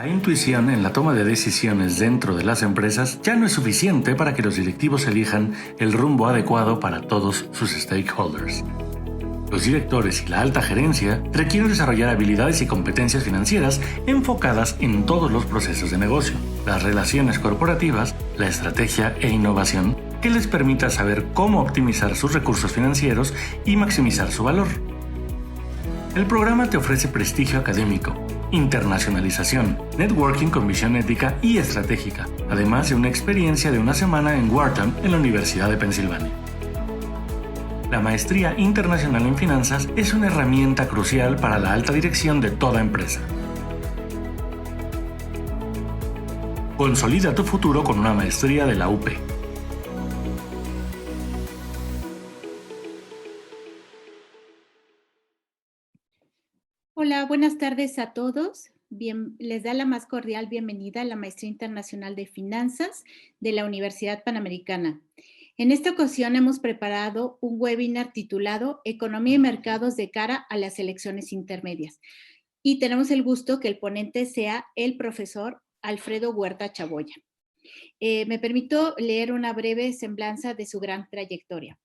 La intuición en la toma de decisiones dentro de las empresas ya no es suficiente para que los directivos elijan el rumbo adecuado para todos sus stakeholders. Los directores y la alta gerencia requieren desarrollar habilidades y competencias financieras enfocadas en todos los procesos de negocio, las relaciones corporativas, la estrategia e innovación que les permita saber cómo optimizar sus recursos financieros y maximizar su valor. El programa te ofrece prestigio académico, internacionalización, networking con visión ética y estratégica, además de una experiencia de una semana en Wharton en la Universidad de Pensilvania. La Maestría Internacional en Finanzas es una herramienta crucial para la alta dirección de toda empresa. Consolida tu futuro con una maestría de la UP. Hola, buenas tardes a todos. Les da la más cordial bienvenida a la Maestría Internacional de Finanzas de la Universidad Panamericana. En esta ocasión hemos preparado un webinar titulado Economía y Mercados de cara a las elecciones intermedias. Y tenemos el gusto que el ponente sea el profesor Alfredo Huerta Chaboya. Me permito leer una breve semblanza de su gran trayectoria.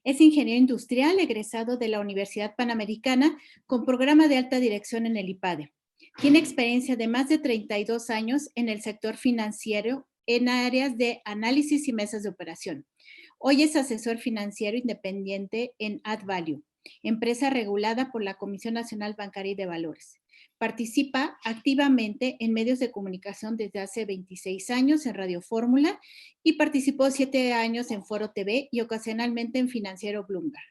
Es ingeniero industrial egresado de la Universidad Panamericana con programa de alta dirección en el IPADE. Tiene experiencia de más de 32 años en el sector financiero en áreas de análisis y mesas de operación. Hoy es asesor financiero independiente en AddValue, empresa regulada por la Comisión Nacional Bancaria y de Valores. Participa activamente en medios de comunicación desde hace 26 años en Radio Fórmula y participó 7 años en Foro TV y ocasionalmente en Financiero Bloomberg.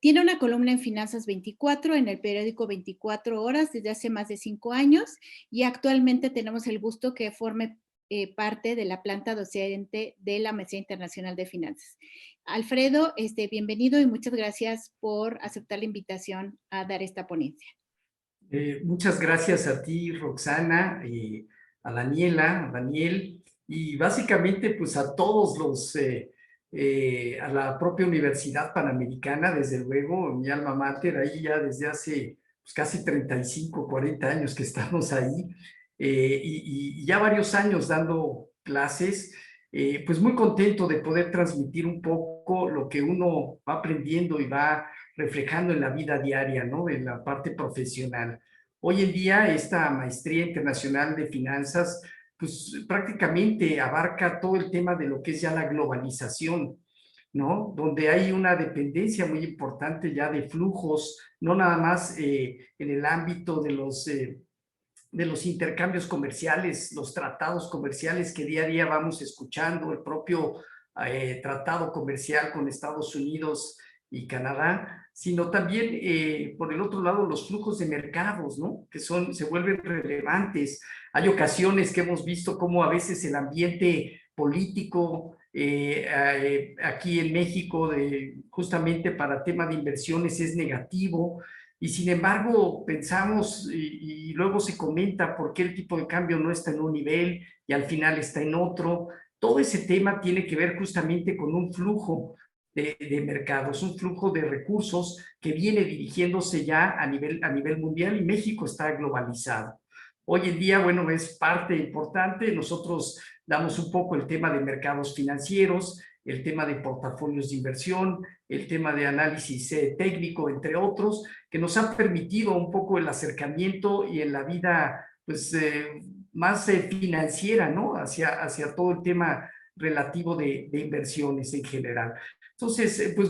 Tiene una columna en Finanzas 24 en el periódico 24 Horas desde hace más de 5 años y actualmente tenemos el gusto que forme parte de la planta docente de la Maestría Internacional de Finanzas. Alfredo, bienvenido y muchas gracias por aceptar la invitación a dar esta ponencia. Muchas gracias a ti, Roxana, a Daniela, a Daniel, y básicamente pues a todos los, a la propia Universidad Panamericana, desde luego, mi alma mater, ahí ya desde hace pues, casi 35, 40 años que estamos ahí, y ya varios años dando clases, pues muy contento de poder transmitir un poco lo que uno va aprendiendo y va reflejando en la vida diaria, ¿no? En la parte profesional. Hoy en día, esta Maestría Internacional de Finanzas, pues prácticamente abarca todo el tema de lo que es ya la globalización, ¿no? Donde hay una dependencia muy importante ya de flujos, no nada más en el ámbito de los intercambios comerciales, los tratados comerciales que día a día vamos escuchando, el propio tratado comercial con Estados Unidos y Canadá, sino también, por el otro lado, los flujos de mercados, ¿no? Que se vuelven relevantes. Hay ocasiones que hemos visto cómo a veces el ambiente político aquí en México, justamente para tema de inversiones, es negativo, y sin embargo pensamos y luego se comenta por qué el tipo de cambio no está en un nivel y al final está en otro. Todo ese tema tiene que ver justamente con un flujo de mercados, un flujo de recursos que viene dirigiéndose ya a nivel mundial, y México está globalizado. Hoy en día, bueno, es parte importante. Nosotros damos un poco el tema de mercados financieros, el tema de portafolios de inversión, el tema de análisis técnico, entre otros, que nos han permitido un poco el acercamiento y en la vida pues, más financiera, ¿no? Hacia todo el tema relativo de inversiones en general. Entonces, pues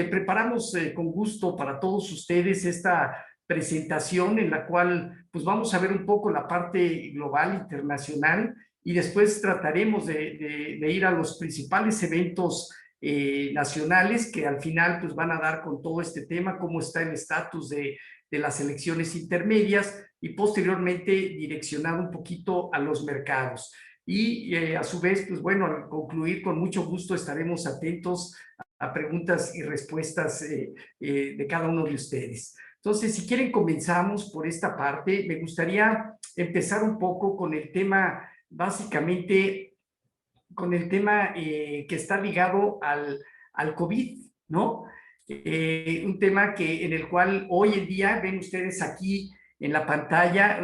preparamos con gusto para todos ustedes esta presentación en la cual pues vamos a ver un poco la parte global, internacional, y después trataremos de ir a los principales eventos nacionales que al final pues van a dar con todo este tema, cómo está el estatus de las elecciones intermedias y posteriormente direccionado un poquito a los mercados. Y a su vez, pues bueno, al concluir con mucho gusto estaremos atentos a preguntas y respuestas de cada uno de ustedes. Entonces, si quieren, comenzamos por esta parte. Me gustaría empezar un poco con el tema, básicamente, con el tema que está ligado al COVID, ¿no? Un tema en el cual hoy en día ven ustedes aquí en la pantalla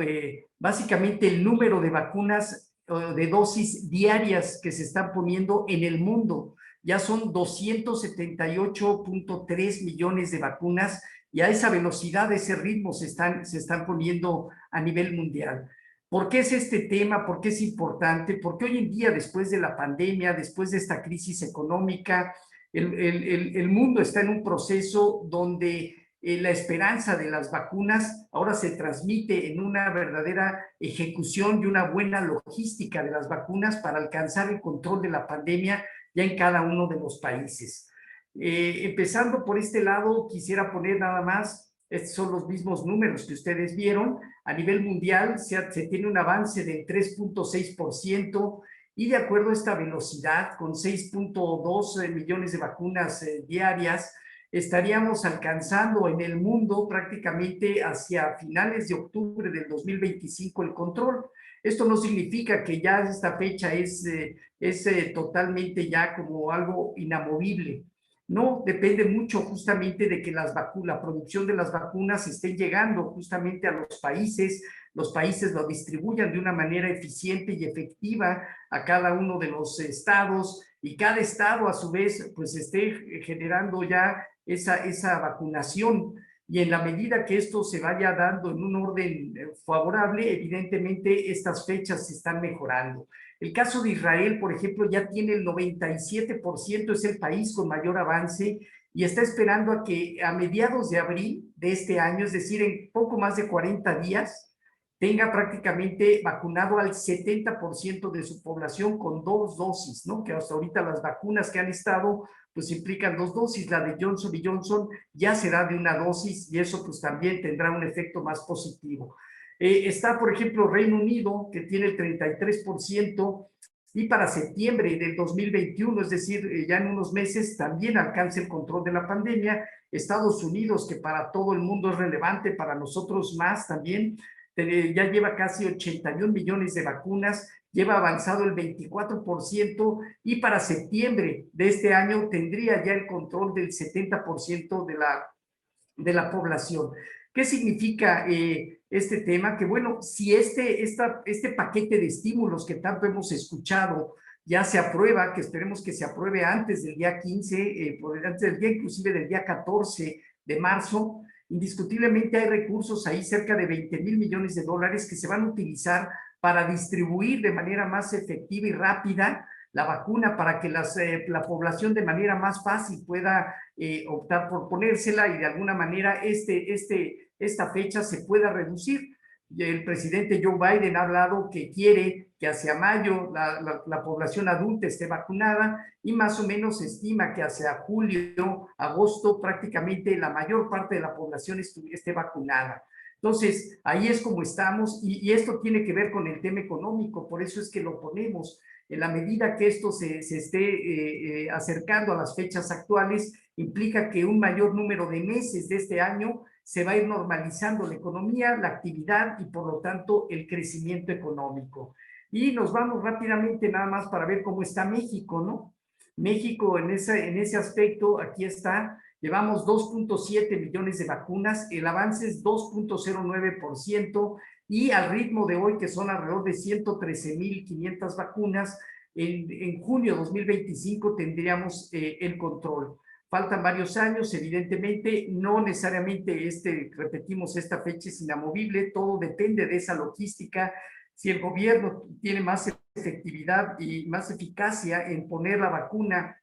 básicamente el número de vacunas de dosis diarias que se están poniendo en el mundo. Ya son 278.3 millones de vacunas y a esa velocidad, a ese ritmo se están poniendo a nivel mundial. ¿Por qué es este tema? ¿Por qué es importante? Porque hoy en día, después de la pandemia, después de esta crisis económica, el mundo está en un proceso donde la esperanza de las vacunas ahora se transmite en una verdadera ejecución y una buena logística de las vacunas para alcanzar el control de la pandemia ya en cada uno de los países. Empezando por este lado, quisiera poner nada más, estos son los mismos números que ustedes vieron. A nivel mundial se tiene un avance del 3.6%, y de acuerdo a esta velocidad, con 6.2 millones de vacunas diarias, estaríamos alcanzando en el mundo prácticamente hacia finales de octubre del 2025 el control. Esto no significa que ya esta fecha es totalmente ya como algo inamovible. No, depende mucho justamente de que la producción de las vacunas estén llegando justamente a los países lo distribuyan de una manera eficiente y efectiva a cada uno de los estados, y cada estado a su vez pues esté generando ya esa vacunación. Y en la medida que esto se vaya dando en un orden favorable, evidentemente estas fechas se están mejorando. El caso de Israel, por ejemplo, ya tiene el 97%, es el país con mayor avance, y está esperando a que a mediados de abril de este año, es decir, en poco más de 40 días, tenga prácticamente vacunado al 70% de su población con 2 dosis, ¿no? Que hasta ahorita las vacunas que han estado pues implican 2 dosis. La de Johnson & Johnson ya será de una dosis, y eso pues también tendrá un efecto más positivo. Está, por ejemplo, Reino Unido, que tiene el 33%, y para septiembre del 2021, es decir, ya en unos meses, también alcanza el control de la pandemia. Estados Unidos, que para todo el mundo es relevante, para nosotros más también, ya lleva casi 81 millones de vacunas, lleva avanzado el 24%, y para septiembre de este año tendría ya el control del 70% de la población. ¿Qué significa este tema? Que bueno, si este paquete de estímulos que tanto hemos escuchado ya se aprueba, que esperemos que se apruebe antes del día 15, antes del día inclusive del día 14 de marzo, indiscutiblemente hay recursos ahí, cerca de 20,000 millones de dólares, que se van a utilizar para distribuir de manera más efectiva y rápida la vacuna, para que la población de manera más fácil pueda optar por ponérsela, y de alguna manera esta fecha se pueda reducir. El presidente Joe Biden ha hablado que quiere que hacia mayo la población adulta esté vacunada, y más o menos se estima que hacia julio, agosto, prácticamente la mayor parte de la población esté vacunada. Entonces, ahí es como estamos, y esto tiene que ver con el tema económico, por eso es que lo ponemos. En la medida que esto se esté acercando a las fechas actuales, implica que un mayor número de meses de este año se va a ir normalizando la economía, la actividad, y por lo tanto el crecimiento económico. Y nos vamos rápidamente nada más para ver cómo está México, ¿no? México en ese aspecto, aquí está, llevamos 2.7 millones de vacunas, el avance es 2.09%, y al ritmo de hoy, que son alrededor de 113,500 vacunas, en junio de 2025 tendríamos el control. Faltan varios años, evidentemente, no necesariamente repetimos, esta fecha es inamovible, todo depende de esa logística. Si el gobierno tiene más efectividad y más eficacia en poner la vacuna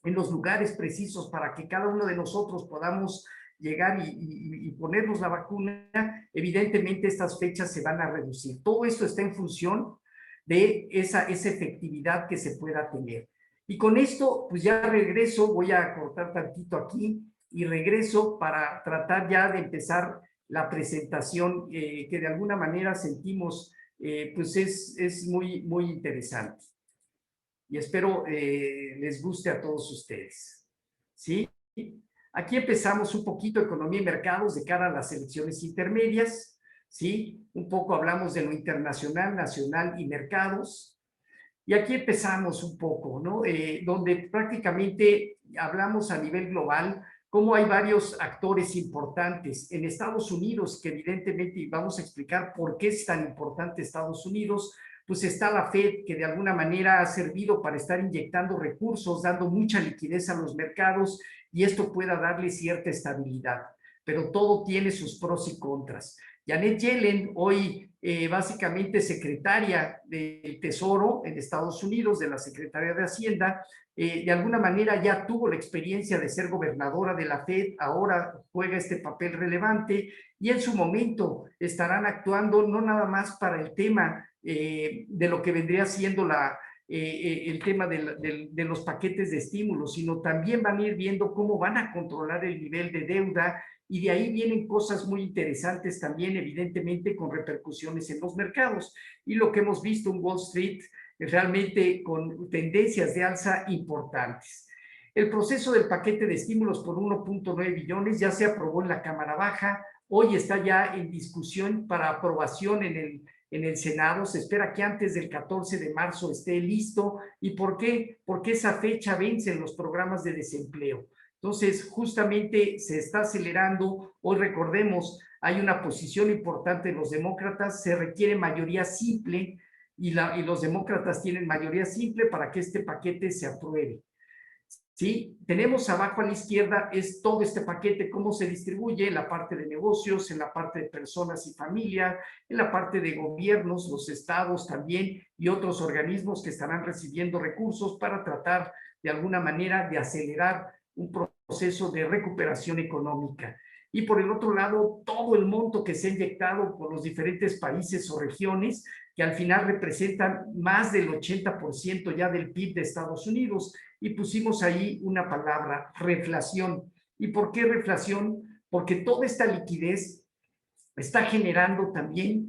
en los lugares precisos para que cada uno de nosotros podamos llegar y ponernos la vacuna, evidentemente estas fechas se van a reducir. Todo esto está en función de esa efectividad que se pueda tener. Y con esto, pues ya regreso, voy a cortar tantito aquí y regreso para tratar ya de empezar la presentación que de alguna manera sentimos pues es muy, muy interesante. Y espero les guste a todos ustedes. ¿Sí? Aquí empezamos un poquito economía y mercados de cara a las elecciones intermedias. ¿Sí? Un poco hablamos de lo internacional, nacional y mercados. Y aquí empezamos un poco, ¿no? Donde prácticamente hablamos a nivel global, cómo hay varios actores importantes. En Estados Unidos, que evidentemente, y vamos a explicar por qué es tan importante Estados Unidos, pues está la Fed, que de alguna manera ha servido para estar inyectando recursos, dando mucha liquidez a los mercados, y esto pueda darle cierta estabilidad. Pero todo tiene sus pros y contras. Janet Yellen, hoy básicamente secretaria del Tesoro en Estados Unidos, de la Secretaría de Hacienda, de alguna manera ya tuvo la experiencia de ser gobernadora de la Fed, ahora juega este papel relevante, y en su momento estarán actuando no nada más para el tema de lo que vendría siendo el tema de los paquetes de estímulos, sino también van a ir viendo cómo van a controlar el nivel de deuda, y de ahí vienen cosas muy interesantes también, evidentemente, con repercusiones en los mercados. Y lo que hemos visto en Wall Street realmente con tendencias de alza importantes. El proceso del paquete de estímulos por 1.9 billones ya se aprobó en la Cámara Baja, hoy está ya en discusión para aprobación en el Senado, se espera que antes del 14 de marzo esté listo. ¿Y por qué? Porque esa fecha vencen los programas de desempleo. Entonces, justamente se está acelerando. Hoy recordemos, hay una posición importante de los demócratas, se requiere mayoría simple, y los demócratas tienen mayoría simple para que este paquete se apruebe. ¿Sí? Tenemos abajo a la izquierda es todo este paquete, cómo se distribuye en la parte de negocios, en la parte de personas y familia, en la parte de gobiernos, los estados también, y otros organismos que estarán recibiendo recursos para tratar de alguna manera de acelerar un proceso de recuperación económica. Y por el otro lado, todo el monto que se ha inyectado por los diferentes países o regiones, que al final representan más del 80% ya del PIB de Estados Unidos. Y pusimos ahí una palabra, reflación. ¿Y por qué reflación? Porque toda esta liquidez está generando también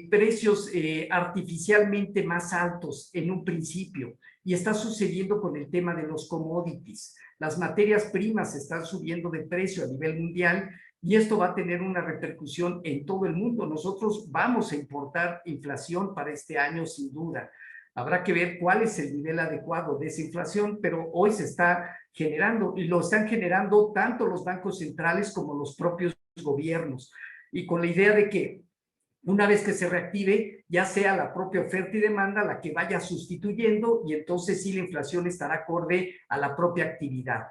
precios artificialmente más altos en un principio, y está sucediendo con el tema de los commodities. Las materias primas están subiendo de precio a nivel mundial, y esto va a tener una repercusión en todo el mundo. Nosotros vamos a importar inflación para este año sin duda. Habrá que ver cuál es el nivel adecuado de esa inflación, pero hoy se está generando, y lo están generando tanto los bancos centrales como los propios gobiernos, y con la idea de que una vez que se reactive, ya sea la propia oferta y demanda la que vaya sustituyendo, y entonces sí la inflación estará acorde a la propia actividad.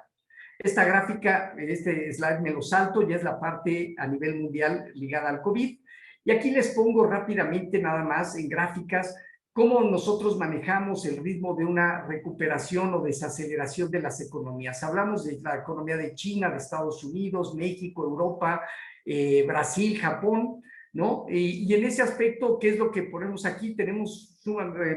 Esta gráfica, este slide me lo salto, ya es la parte a nivel mundial ligada al COVID. Y aquí les pongo rápidamente nada más en gráficas cómo nosotros manejamos el ritmo de una recuperación o desaceleración de las economías. Hablamos de la economía de China, de Estados Unidos, México, Europa, Brasil, Japón, ¿no? Y en ese aspecto, ¿qué es lo que ponemos aquí? Tenemos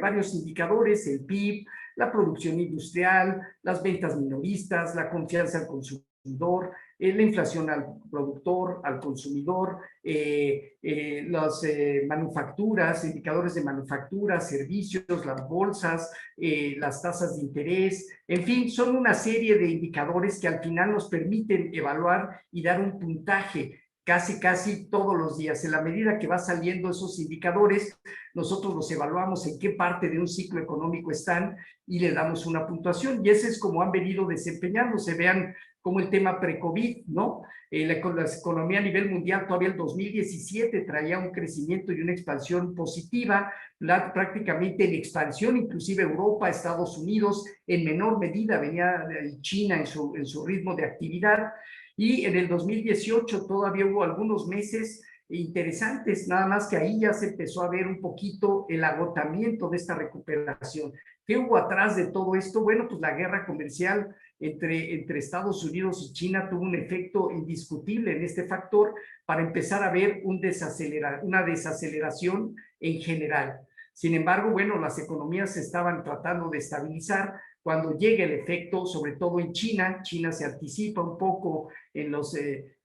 varios indicadores: el PIB, la producción industrial, las ventas minoristas, la confianza al consumidor, la inflación al productor, al consumidor, las manufacturas, indicadores de manufactura, servicios, las bolsas, las tasas de interés, en fin, son una serie de indicadores que al final nos permiten evaluar y dar un puntaje casi todos los días. En la medida que va saliendo esos indicadores, nosotros los evaluamos en qué parte de un ciclo económico están y le damos una puntuación, y ese es como han venido desempeñándose. Vean como el tema pre-COVID, ¿no? La economía a nivel mundial todavía el 2017 traía un crecimiento y una expansión positiva, prácticamente en expansión, inclusive Europa, Estados Unidos, en menor medida venía China en su ritmo de actividad. Y en el 2018 todavía hubo algunos meses interesantes, nada más que ahí ya se empezó a ver un poquito el agotamiento de esta recuperación. ¿Qué hubo atrás de todo esto? Bueno, pues la guerra comercial entre Estados Unidos y China tuvo un efecto indiscutible en este factor para empezar a ver una desaceleración en general. Sin embargo, bueno, las economías se estaban tratando de estabilizar. Cuando llega el efecto, sobre todo en China, China se anticipa un poco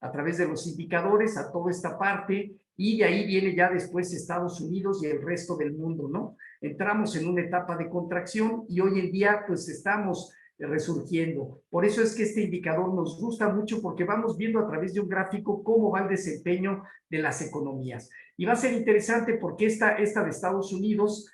a través de los indicadores a toda esta parte, y de ahí viene ya después Estados Unidos y el resto del mundo, ¿no? Entramos en una etapa de contracción y hoy en día pues estamos resurgiendo. Por eso es que este indicador nos gusta mucho, porque vamos viendo a través de un gráfico cómo va el desempeño de las economías. Y va a ser interesante porque esta de Estados Unidos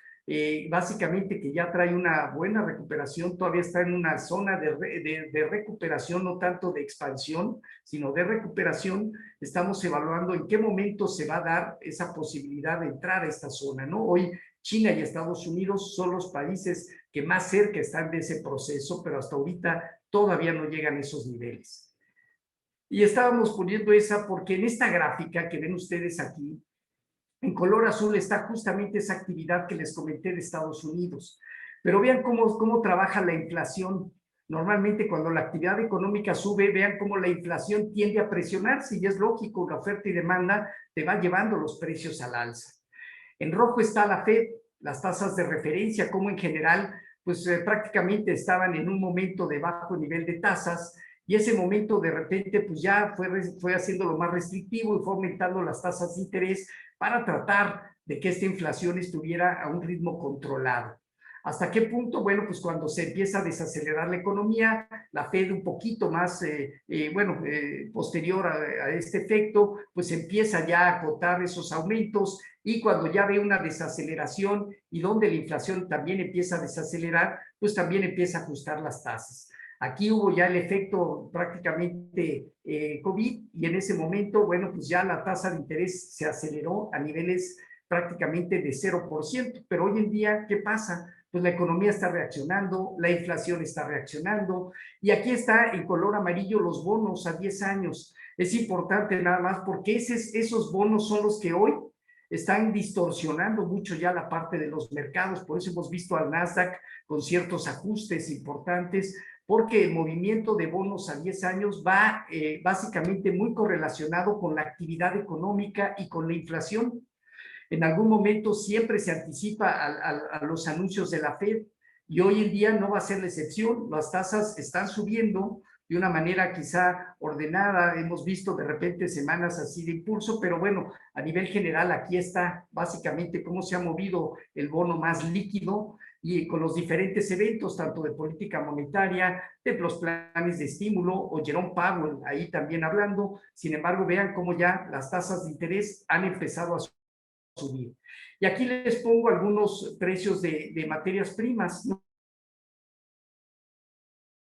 básicamente que ya trae una buena recuperación, todavía está en una zona de recuperación, no tanto de expansión, sino de recuperación. Estamos evaluando en qué momento se va a dar esa posibilidad de entrar a esta zona, ¿no? Hoy China y Estados Unidos son los países que más cerca están de ese proceso, pero hasta ahorita todavía no llegan a esos niveles. Y estábamos poniendo esa porque en esta gráfica que ven ustedes aquí, en color azul está justamente esa actividad que les comenté de Estados Unidos. Pero vean cómo trabaja la inflación. Normalmente cuando la actividad económica sube, vean cómo la inflación tiende a presionarse y es lógico, la oferta y demanda te va llevando los precios al alza. En rojo está la Fed, las tasas de referencia, como en general, pues prácticamente estaban en un momento de bajo nivel de tasas, y ese momento de repente pues ya fue haciéndolo más restrictivo y fue aumentando las tasas de interés para tratar de que esta inflación estuviera a un ritmo controlado. ¿Hasta qué punto? Bueno, pues cuando se empieza a desacelerar la economía, la Fed un poquito más, posterior a este efecto, pues empieza ya a acotar esos aumentos, y cuando ya ve una desaceleración y donde la inflación también empieza a desacelerar, pues también empieza a ajustar las tasas. Aquí hubo ya el efecto prácticamente COVID, y en ese momento, bueno, pues ya la tasa de interés se aceleró a niveles prácticamente de 0%, pero hoy en día, ¿qué pasa? Pues la economía está reaccionando, la inflación está reaccionando, y aquí está en color amarillo los bonos a 10 años. Es importante nada más porque esos bonos son los que hoy están distorsionando mucho ya la parte de los mercados. Por eso hemos visto al Nasdaq con ciertos ajustes importantes, porque el movimiento de bonos a 10 años va básicamente muy correlacionado con la actividad económica y con la inflación. En algún momento siempre se anticipa a los anuncios de la Fed, y hoy en día no va a ser la excepción. Las tasas están subiendo de una manera quizá ordenada, hemos visto de repente semanas así de impulso, pero bueno, a nivel general aquí está básicamente cómo se ha movido el bono más líquido, y con los diferentes eventos, tanto de política monetaria, de los planes de estímulo, o Jerome Powell ahí también hablando. Sin embargo, vean cómo ya las tasas de interés han empezado a subir. Y aquí les pongo algunos precios de materias primas, ¿no?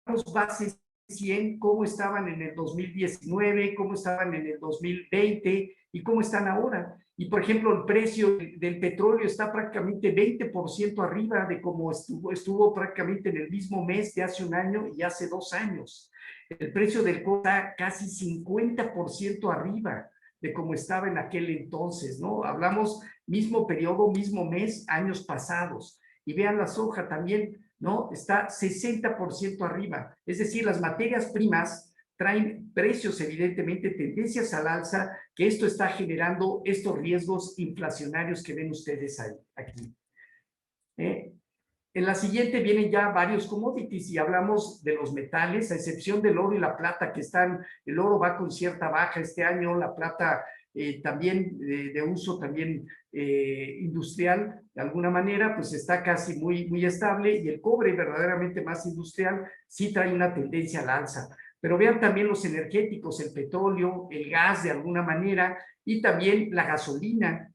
Los bases 100, cómo estaban en el 2019, cómo estaban en el 2020 y cómo están ahora. Y por ejemplo, el precio del petróleo está prácticamente 20% arriba de cómo estuvo prácticamente en el mismo mes de hace un año y hace 2 años. El precio del cobre está casi 50% arriba de cómo estaba en aquel entonces, ¿no? Hablamos mismo periodo, mismo mes, años pasados. Y vean la soja también, ¿no? Está 60% arriba. Es decir, las materias primas traen precios, evidentemente, tendencias al alza, que esto está generando estos riesgos inflacionarios que ven ustedes ahí, aquí. En la siguiente vienen ya varios commodities y hablamos de los metales, a excepción del oro y la plata, que están, el oro va con cierta baja este año, la plata también de uso también industrial, de alguna manera, pues está casi muy estable, y el cobre verdaderamente más industrial sí trae una tendencia al alza. Pero vean también los energéticos, el petróleo, el gas de alguna manera, y también la gasolina.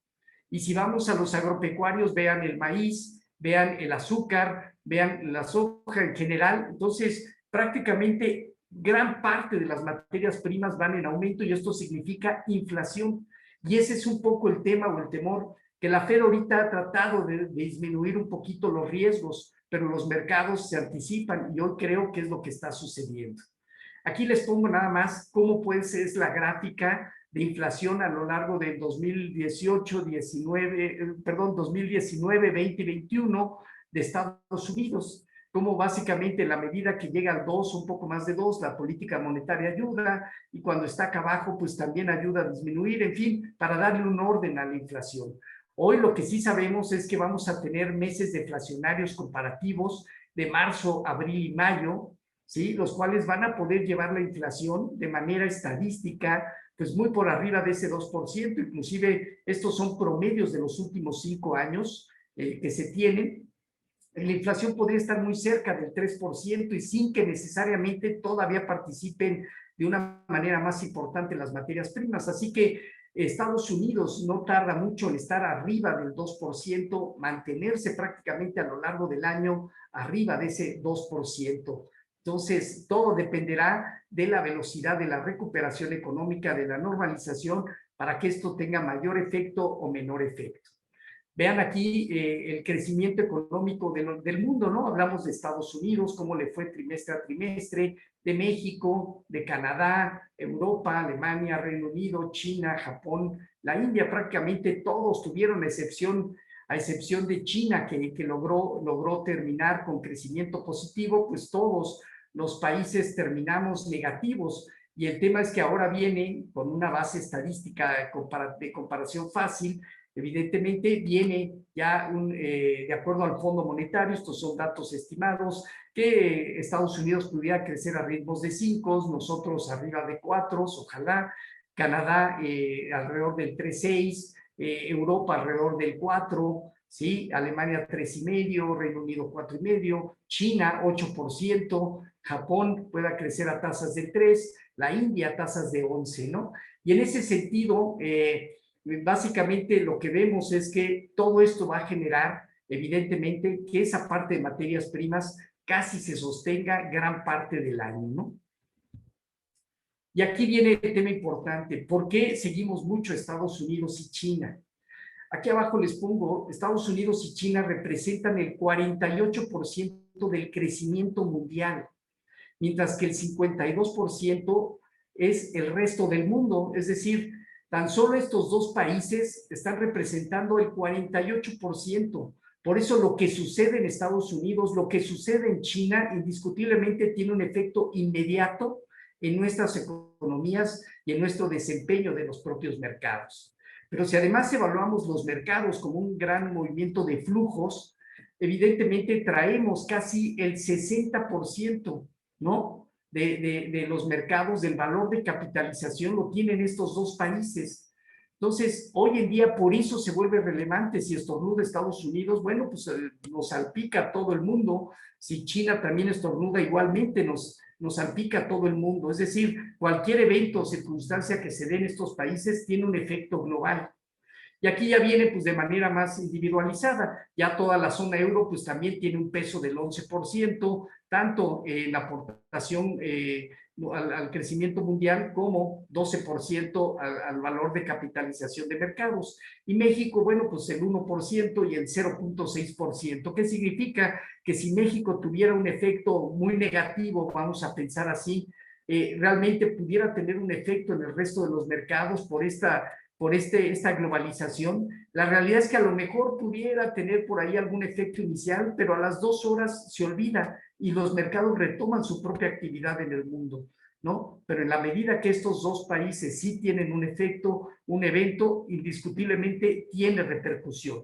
Y si vamos a los agropecuarios, vean el maíz, vean el azúcar, vean la soja en general. Entonces, prácticamente gran parte de las materias primas van en aumento, y esto significa inflación. Y ese es un poco el tema o el temor, que la Fed ahorita ha tratado de disminuir un poquito los riesgos, pero los mercados se anticipan, y hoy creo que es lo que está sucediendo. Aquí les pongo nada más cómo puede ser es la gráfica de inflación a lo largo del 2018, 2019, 20 y 21 de Estados Unidos. Como básicamente la medida que llega al 2, un poco más de 2, la política monetaria ayuda, y cuando está acá abajo, pues también ayuda a disminuir, en fin, para darle un orden a la inflación. Hoy lo que sí sabemos es que vamos a tener meses deflacionarios comparativos de marzo, abril y mayo, ¿sí? Los cuales van a poder llevar la inflación de manera estadística pues muy por arriba de ese 2%, inclusive estos son promedios de los últimos 5 años que se tienen. La inflación podría estar muy cerca del 3% y sin que necesariamente todavía participen de una manera más importante las materias primas. Así que Estados Unidos no tarda mucho en estar arriba del 2%, mantenerse prácticamente a lo largo del año arriba de ese 2%. Entonces, todo dependerá de la velocidad de la recuperación económica, de la normalización, para que esto tenga mayor efecto o menor efecto. Vean aquí el crecimiento económico del mundo, ¿no? Hablamos de Estados Unidos, cómo le fue trimestre a trimestre, de México, de Canadá, Europa, Alemania, Reino Unido, China, Japón, la India, prácticamente todos tuvieron a excepción de China, que logró terminar con crecimiento positivo, pues todos los países terminamos negativos. Y el tema es que ahora viene con una base estadística de comparación fácil. Evidentemente viene ya de acuerdo al Fondo Monetario, estos son datos estimados, que Estados Unidos pudiera crecer a ritmos de 5, nosotros arriba de 4, ojalá, Canadá alrededor del 3,6, Europa alrededor del 4, ¿sí? Alemania 3,5, Reino Unido 4,5, China 8%, Japón pueda crecer a tasas de 3, la India a tasas de 11, ¿no? Y en ese sentido, básicamente lo que vemos es que todo esto va a generar, evidentemente, que esa parte de materias primas casi se sostenga gran parte del año, ¿no? Y aquí viene el tema importante. ¿Por qué seguimos mucho Estados Unidos y China? Aquí abajo les pongo, Estados Unidos y China representan el 48% del crecimiento mundial, mientras que el 52% es el resto del mundo. Es decir, tan solo estos dos países están representando el 48%. Por eso lo que sucede en Estados Unidos, lo que sucede en China, indiscutiblemente tiene un efecto inmediato en nuestras economías y en nuestro desempeño de los propios mercados. Pero si además evaluamos los mercados como un gran movimiento de flujos, evidentemente traemos casi el 60%, ¿no? De los mercados, del valor de capitalización lo tienen estos dos países. Entonces, hoy en día por eso se vuelve relevante. Si estornuda Estados Unidos, bueno, pues nos salpica a todo el mundo. Si China también estornuda, igualmente nos salpica a todo el mundo. Es decir, cualquier evento o circunstancia que se dé en estos países tiene un efecto global. Y aquí ya viene pues de manera más individualizada. Ya toda la zona euro pues también tiene un peso del 11%, tanto en la aportación al crecimiento mundial como 12% al valor de capitalización de mercados. Y México, bueno, pues el 1% y el 0,6%. ¿Qué significa? Que si México tuviera un efecto muy negativo, vamos a pensar así, realmente pudiera tener un efecto en el resto de los mercados por esta globalización. La realidad es que a lo mejor pudiera tener por ahí algún efecto inicial, pero a las 2 horas se olvida y los mercados retoman su propia actividad en el mundo, ¿no? Pero en la medida que estos dos países sí tienen un efecto, un evento, indiscutiblemente tiene repercusión.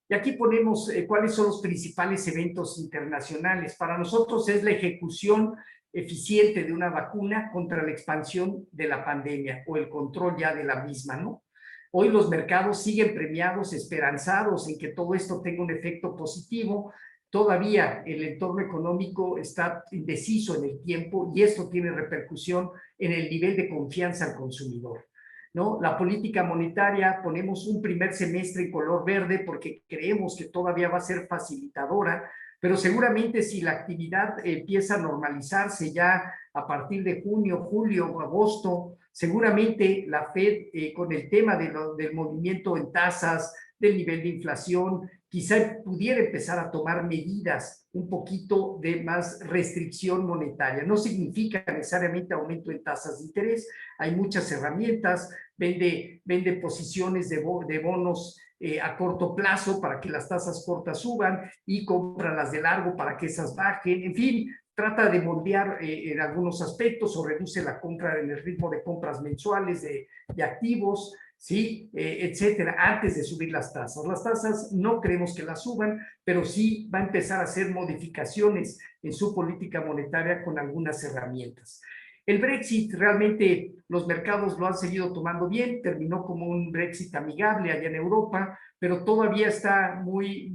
Y aquí ponemos cuáles son los principales eventos internacionales. Para nosotros es la ejecución eficiente de una vacuna contra la expansión de la pandemia o el control ya de la misma, ¿no? Hoy los mercados siguen premiados, esperanzados en que todo esto tenga un efecto positivo. Todavía el entorno económico está indeciso en el tiempo y esto tiene repercusión en el nivel de confianza al consumidor, ¿no? La política monetaria, ponemos un primer semestre en color verde porque creemos que todavía va a ser facilitadora, pero seguramente si la actividad empieza a normalizarse ya a partir de junio, julio o agosto, seguramente la Fed con el tema del movimiento en tasas, del nivel de inflación, quizá pudiera empezar a tomar medidas un poquito de más restricción monetaria. No significa necesariamente aumento en tasas de interés, hay muchas herramientas, vende posiciones de bonos a corto plazo para que las tasas cortas suban y compra las de largo para que esas bajen, en fin, trata de moldear en algunos aspectos o reduce la compra en el ritmo de compras mensuales de activos, ¿sí? Etcétera, antes de subir las tasas. Las tasas no creemos que las suban, pero sí va a empezar a hacer modificaciones en su política monetaria con algunas herramientas. El Brexit, realmente los mercados lo han seguido tomando bien, terminó como un Brexit amigable allá en Europa, pero todavía está muy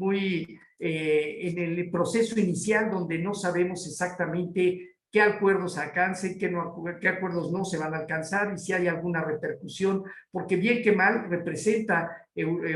en el proceso inicial donde no sabemos exactamente qué acuerdos alcancen, qué acuerdos no se van a alcanzar y si hay alguna repercusión, porque bien que mal representa,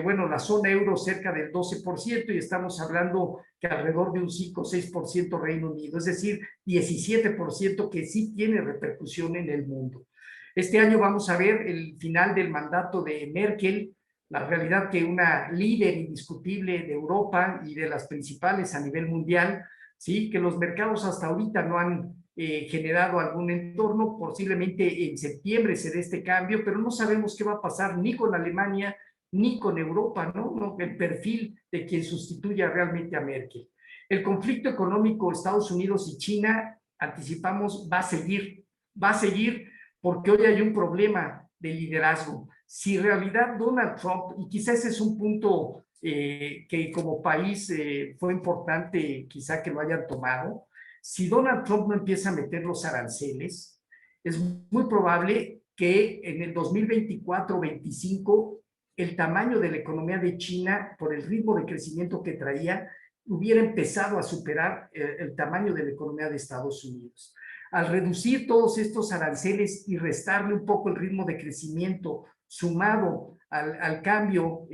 bueno, la zona euro cerca del 12% y estamos hablando que alrededor de un 5 o 6% Reino Unido, es decir, 17% que sí tiene repercusión en el mundo. Este año vamos a ver el final del mandato de Merkel, la realidad que una líder indiscutible de Europa y de las principales a nivel mundial, ¿sí? Que los mercados hasta ahorita no han generado algún entorno, posiblemente en septiembre se dé este cambio, pero no sabemos qué va a pasar ni con Alemania ni con Europa, ¿no? El perfil de quien sustituya realmente a Merkel. El conflicto económico Estados Unidos y China, anticipamos, va a seguir porque hoy hay un problema de liderazgo. Si en realidad Donald Trump, y quizás ese es un punto que como país fue importante quizá que lo hayan tomado, si Donald Trump no empieza a meter los aranceles, es muy probable que en el 2024-25 el tamaño de la economía de China, por el ritmo de crecimiento que traía, hubiera empezado a superar el tamaño de la economía de Estados Unidos. Al reducir todos estos aranceles y restarle un poco el ritmo de crecimiento sumado al cambio o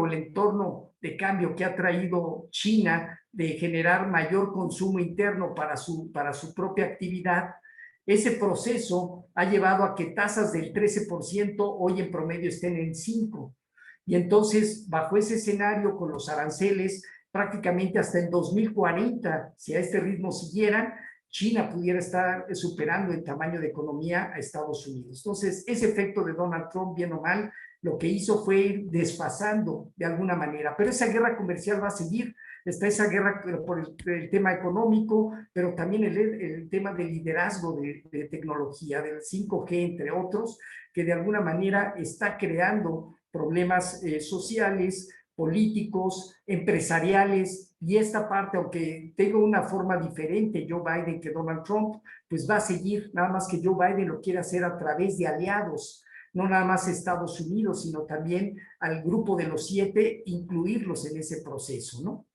el entorno de cambio que ha traído China de generar mayor consumo interno para su propia actividad, ese proceso ha llevado a que tasas del 13% hoy en promedio estén en 5%. Y entonces, bajo ese escenario, con los aranceles, prácticamente hasta el 2040, si a este ritmo siguieran, China pudiera estar superando en tamaño de economía a Estados Unidos. Entonces, ese efecto de Donald Trump, bien o mal, lo que hizo fue ir desfasando de alguna manera. Pero esa guerra comercial va a seguir. Está esa guerra por el tema económico, pero también el tema del liderazgo de tecnología, del 5G, entre otros, que de alguna manera está creando problemas sociales, políticos, empresariales, y esta parte, aunque tenga una forma diferente Joe Biden que Donald Trump, pues va a seguir, nada más que Joe Biden lo quiere hacer a través de aliados, no nada más Estados Unidos, sino también al grupo de los 7, incluirlos en ese proceso, ¿no?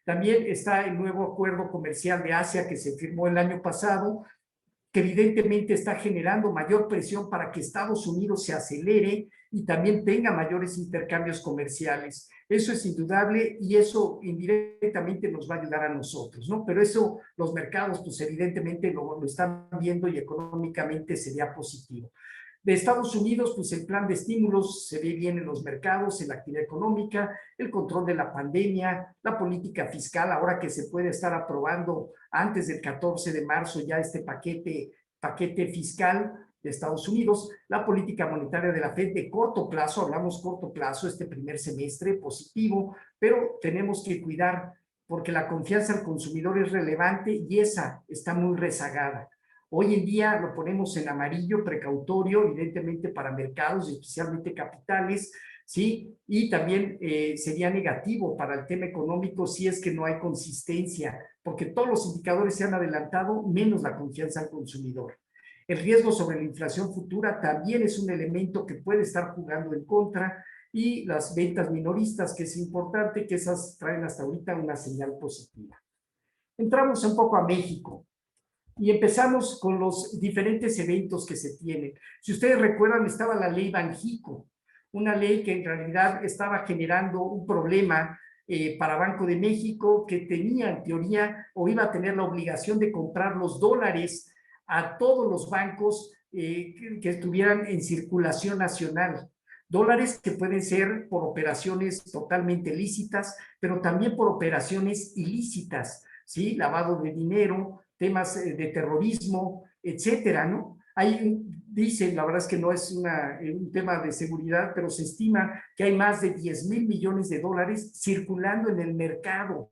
También está el nuevo acuerdo comercial de Asia que se firmó el año pasado, que evidentemente está generando mayor presión para que Estados Unidos se acelere y también tenga mayores intercambios comerciales. Eso es indudable y eso indirectamente nos va a ayudar a nosotros, ¿no? Pero eso los mercados pues evidentemente lo están viendo y económicamente sería positivo. De Estados Unidos, pues el plan de estímulos se ve bien en los mercados, en la actividad económica, el control de la pandemia, la política fiscal, ahora que se puede estar aprobando antes del 14 de marzo ya este paquete fiscal de Estados Unidos, la política monetaria de la Fed de corto plazo, hablamos corto plazo, este primer semestre positivo, pero tenemos que cuidar porque la confianza al consumidor es relevante y esa está muy rezagada. Hoy en día lo ponemos en amarillo, precautorio, evidentemente para mercados, especialmente capitales, ¿sí? Y también sería negativo para el tema económico si es que no hay consistencia, porque todos los indicadores se han adelantado, menos la confianza al consumidor. El riesgo sobre la inflación futura también es un elemento que puede estar jugando en contra y las ventas minoristas, que es importante, que esas traen hasta ahorita una señal positiva. Entramos un poco a México. Y empezamos con los diferentes eventos que se tienen. Si ustedes recuerdan, estaba la ley Banjico, una ley que en realidad estaba generando un problema para Banco de México, que tenía en teoría o iba a tener la obligación de comprar los dólares a todos los bancos que estuvieran en circulación nacional. Dólares que pueden ser por operaciones totalmente lícitas, pero también por operaciones ilícitas, ¿sí? Lavado de dinero, temas de terrorismo, etcétera, ¿no? Dicen, la verdad es que no es un tema de seguridad, pero se estima que hay más de 10,000 millones de dólares circulando en el mercado,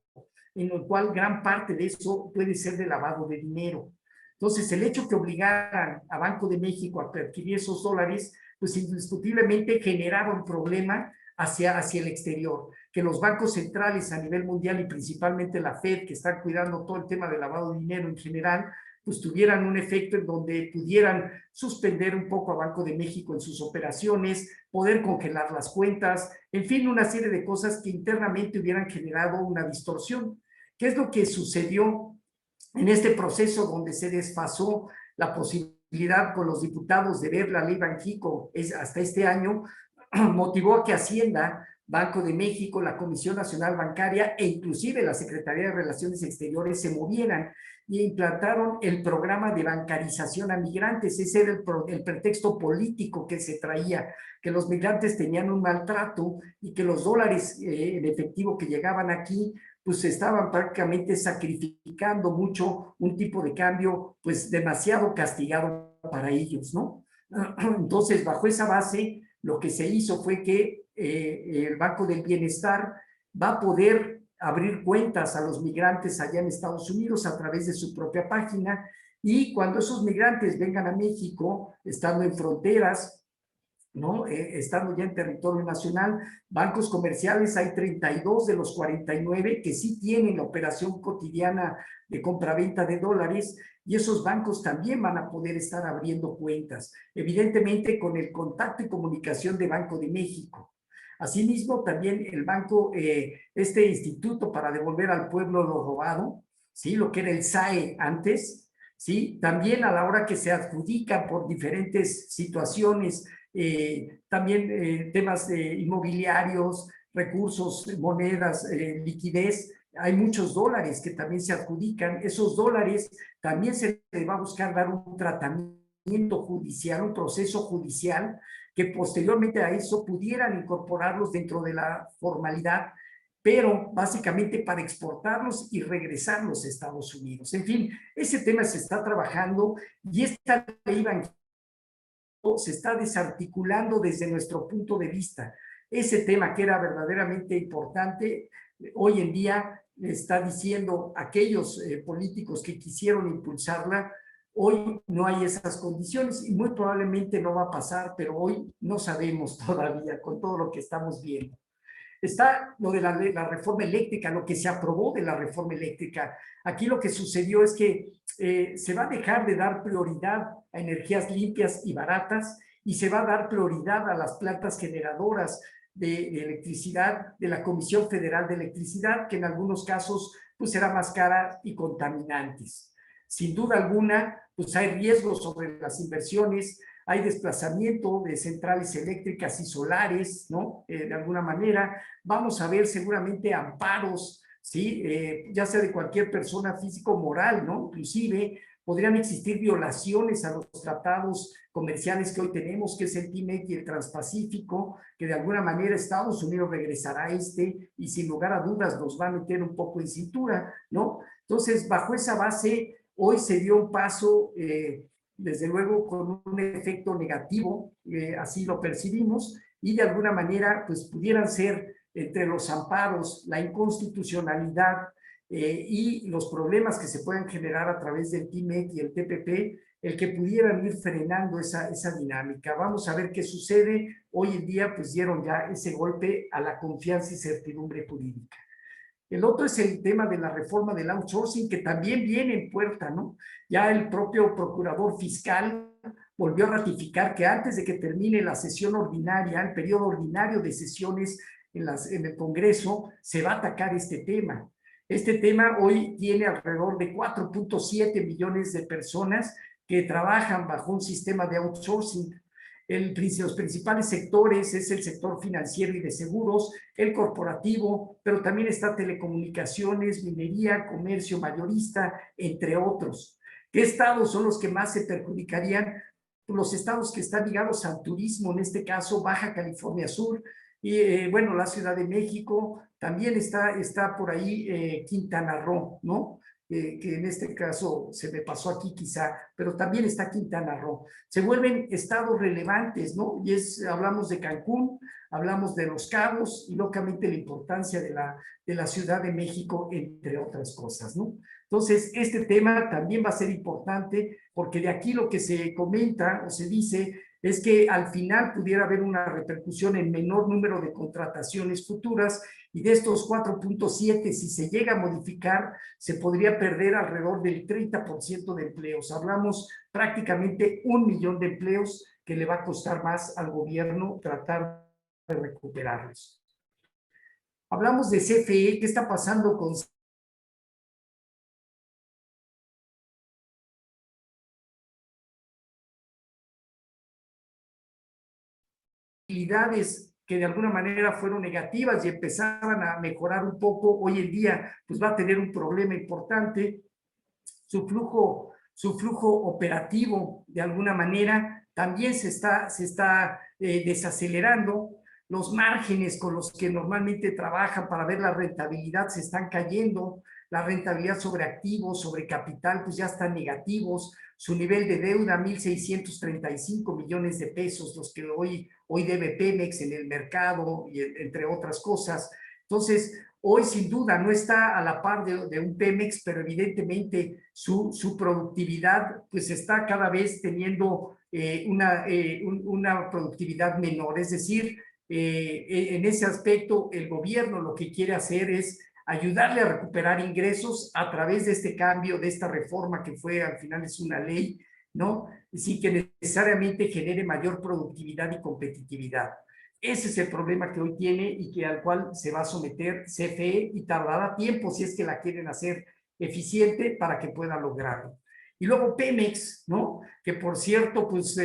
en lo cual gran parte de eso puede ser de lavado de dinero. Entonces, el hecho que obligaran a Banco de México a adquirir esos dólares, pues indiscutiblemente generaba un problema hacia el exterior, que los bancos centrales a nivel mundial y principalmente la Fed, que están cuidando todo el tema del lavado de dinero en general, pues tuvieran un efecto en donde pudieran suspender un poco a Banco de México en sus operaciones, poder congelar las cuentas, en fin, una serie de cosas que internamente hubieran generado una distorsión. ¿Qué es lo que sucedió en este proceso donde se desfasó la posibilidad con los diputados de ver la ley Banxico hasta este año, motivó a que Hacienda, Banco de México, la Comisión Nacional Bancaria e inclusive la Secretaría de Relaciones Exteriores se movieran y implantaron el programa de bancarización a migrantes. Ese era el pretexto político que se traía, que los migrantes tenían un maltrato y que los dólares en efectivo que llegaban aquí pues estaban prácticamente sacrificando mucho un tipo de cambio pues demasiado castigado para ellos, ¿no? Entonces, bajo esa base, lo que se hizo fue que el Banco del Bienestar va a poder abrir cuentas a los migrantes allá en Estados Unidos a través de su propia página, y cuando esos migrantes vengan a México, estando en fronteras, ¿no? Estando ya en territorio nacional, bancos comerciales, hay 32 de los 49 que sí tienen la operación cotidiana de compraventa de dólares, y esos bancos también van a poder estar abriendo cuentas, evidentemente con el contacto y comunicación de Banco de México. Asimismo, también el banco, este instituto para devolver al pueblo lo robado, ¿sí? Lo que era el SAE antes, ¿sí? También a la hora que se adjudica por diferentes situaciones, también temas inmobiliarios, recursos, monedas, liquidez, hay muchos dólares que también se adjudican. Esos dólares también se les va a buscar dar un tratamiento judicial, un proceso judicial, que posteriormente a eso pudieran incorporarlos dentro de la formalidad, pero básicamente para exportarlos y regresarlos a Estados Unidos. En fin, ese tema se está trabajando, y esta ley se está desarticulando desde nuestro punto de vista. Ese tema que era verdaderamente importante, hoy en día está diciendo aquellos políticos que quisieron impulsarla, hoy no hay esas condiciones y muy probablemente no va a pasar, pero hoy no sabemos todavía con todo lo que estamos viendo. Está lo de la reforma eléctrica, lo que se aprobó de la reforma eléctrica. Aquí lo que sucedió es que se va a dejar de dar prioridad a energías limpias y baratas, y se va a dar prioridad a las plantas generadoras de electricidad de la Comisión Federal de Electricidad, que en algunos casos pues será más cara y contaminantes. Sin duda alguna, pues hay riesgos sobre las inversiones, hay desplazamiento de centrales eléctricas y solares, ¿no? De alguna manera, vamos a ver seguramente amparos, ¿sí? Ya sea de cualquier persona físico o moral, ¿no? Inclusive podrían existir violaciones a los tratados comerciales que hoy tenemos, que es el TIMEC y el Transpacífico, que de alguna manera Estados Unidos regresará a y sin lugar a dudas nos va a meter un poco en cintura, ¿no? Entonces, bajo esa base, hoy se dio un paso desde luego con un efecto negativo, así lo percibimos, y de alguna manera pues pudieran ser entre los amparos, la inconstitucionalidad y los problemas que se pueden generar a través del TIMEC y el TPP, el que pudieran ir frenando esa dinámica. Vamos a ver qué sucede. Hoy en día pues dieron ya ese golpe a la confianza y certidumbre jurídica. El otro es el tema de la reforma del outsourcing, que también viene en puerta, ¿no? Ya el propio procurador fiscal volvió a ratificar que antes de que termine la sesión ordinaria, el periodo ordinario de sesiones en el Congreso, se va a atacar este tema. Este tema hoy tiene alrededor de 4.7 millones de personas que trabajan bajo un sistema de outsourcing. Los principales sectores es el sector financiero y de seguros, el corporativo, pero también está telecomunicaciones, minería, comercio mayorista, entre otros. ¿Qué estados son los que más se perjudicarían? Los estados que están ligados al turismo, en este caso Baja California Sur, y bueno, la Ciudad de México, también está por ahí Quintana Roo, ¿no? Que en este caso se me pasó aquí quizá, pero también está Quintana Roo. Se vuelven estados relevantes, ¿no? Y hablamos de Cancún, hablamos de Los Cabos y lógicamente la importancia de la Ciudad de México, entre otras cosas, ¿no? Entonces, este tema también va a ser importante porque de aquí lo que se comenta o se dice es que al final pudiera haber una repercusión en menor número de contrataciones futuras, y de estos 4.7, si se llega a modificar, se podría perder alrededor del 30% de empleos. Hablamos prácticamente 1 millón de empleos que le va a costar más al gobierno tratar de recuperarlos. Hablamos de CFE, ¿qué está pasando con rentabilidades que de alguna manera fueron negativas y empezaban a mejorar un poco, hoy en día pues va a tener un problema importante. Su flujo operativo de alguna manera también se está desacelerando. Los márgenes con los que normalmente trabajan para ver la rentabilidad se están cayendo. La rentabilidad sobre activos, sobre capital, pues ya están negativos. Su nivel de deuda, 1,635 millones de pesos, los que hoy debe Pemex en el mercado, y entre otras cosas. Entonces, hoy sin duda no está a la par de un Pemex, pero evidentemente su productividad pues está cada vez teniendo una productividad menor. Es decir, en ese aspecto el gobierno lo que quiere hacer es ayudarle a recuperar ingresos a través de este cambio, de esta reforma que fue al final es una ley, ¿no? Y sí que necesariamente genere mayor productividad y competitividad. Ese es el problema que hoy tiene y que al cual se va a someter CFE y tardará tiempo si es que la quieren hacer eficiente para que pueda lograrlo. Y luego Pemex, ¿no? Que por cierto, pues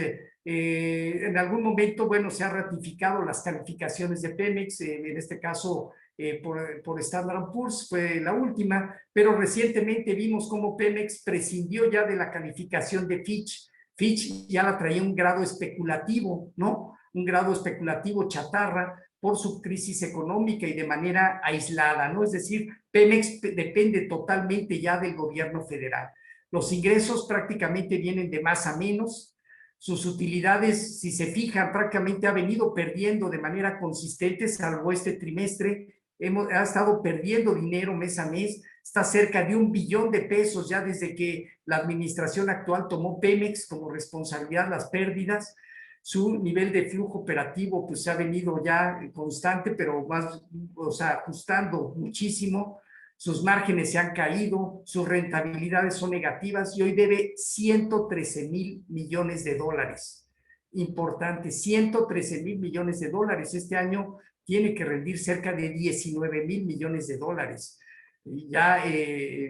en algún momento, bueno, se han ratificado las calificaciones de Pemex, en este caso por Standard & Poor's fue la última, pero recientemente vimos cómo Pemex prescindió ya de la calificación de Fitch. Fitch ya la traía un grado especulativo, ¿no? Un grado especulativo chatarra por su crisis económica y de manera aislada, ¿no? Es decir, Pemex depende totalmente ya del gobierno federal. Los ingresos prácticamente vienen de más a menos. Sus utilidades, si se fijan, prácticamente ha venido perdiendo de manera consistente, salvo este trimestre. Ha estado perdiendo dinero mes a mes, está cerca de 1 billón de pesos ya desde que la administración actual tomó Pemex como responsabilidad las pérdidas. Su nivel de flujo operativo pues se ha venido ya constante, pero más, o sea, ajustando muchísimo. Sus márgenes se han caído, sus rentabilidades son negativas y hoy debe 113 mil millones de dólares. Importante, 113 mil millones de dólares. Este año tiene que rendir cerca de 19 mil millones de dólares. Y ya,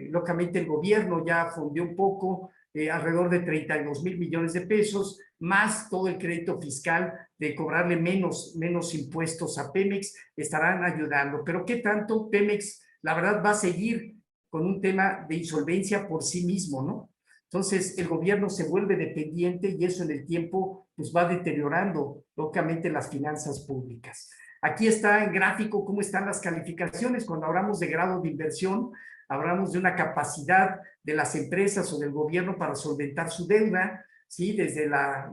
lógicamente, el gobierno ya fundió un poco, alrededor de 32 mil millones de pesos, más todo el crédito fiscal de cobrarle menos impuestos a Pemex, estarán ayudando. Pero ¿qué tanto Pemex, la verdad, va a seguir con un tema de insolvencia por sí mismo, ¿no? Entonces, el gobierno se vuelve dependiente y eso en el tiempo pues va deteriorando, lógicamente, las finanzas públicas. Aquí está en gráfico cómo están las calificaciones. Cuando hablamos de grado de inversión, hablamos de una capacidad de las empresas o del gobierno para solventar su deuda, ¿sí? Desde la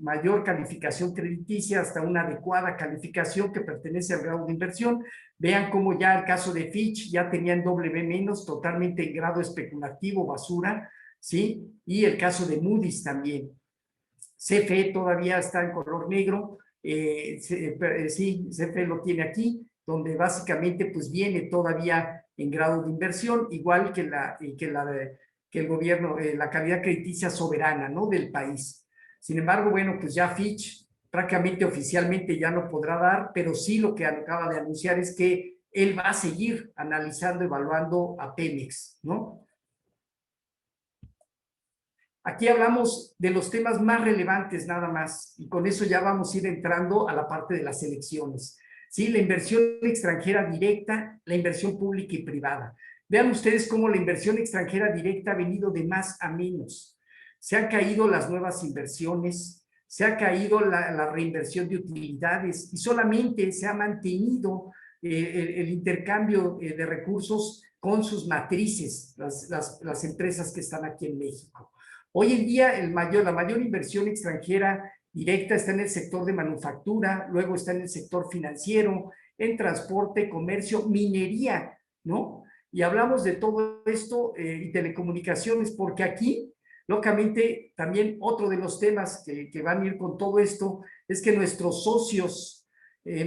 mayor calificación crediticia hasta una adecuada calificación que pertenece al grado de inversión. Vean cómo ya el caso de Fitch ya tenían doble B-, totalmente en grado especulativo, basura, ¿sí? Y el caso de Moody's también. CFE todavía está en color negro. Sí, CFE lo tiene aquí, donde básicamente pues viene todavía en grado de inversión, igual que el gobierno, la calidad crediticia soberana, ¿no? Del país. Sin embargo, bueno, pues ya Fitch prácticamente oficialmente ya no podrá dar, pero sí lo que acaba de anunciar es que él va a seguir analizando, evaluando a Pemex, ¿no? Aquí hablamos de los temas más relevantes nada más, y con eso ya vamos a ir entrando a la parte de las elecciones. ¿Sí? La inversión extranjera directa, la inversión pública y privada. Vean ustedes cómo la inversión extranjera directa ha venido de más a menos. Se han caído las nuevas inversiones, se ha caído la reinversión de utilidades y solamente se ha mantenido el intercambio de recursos con sus matrices, las empresas que están aquí en México. Hoy en día la mayor inversión extranjera directa está en el sector de manufactura, luego está en el sector financiero, en transporte, comercio, minería, ¿no? Y hablamos de todo esto y telecomunicaciones, porque aquí, lógicamente, también otro de los temas que van a ir con todo esto es que nuestros socios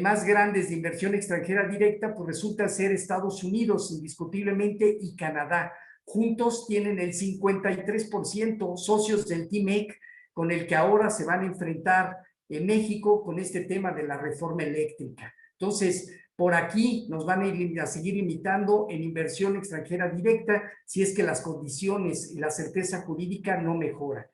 más grandes de inversión extranjera directa, pues resulta ser Estados Unidos, indiscutiblemente, y Canadá. Juntos tienen el 53% socios del TMEC, con el que ahora se van a enfrentar en México con este tema de la reforma eléctrica. Entonces, por aquí nos van a seguir imitando en inversión extranjera directa si es que las condiciones y la certeza jurídica no mejoran.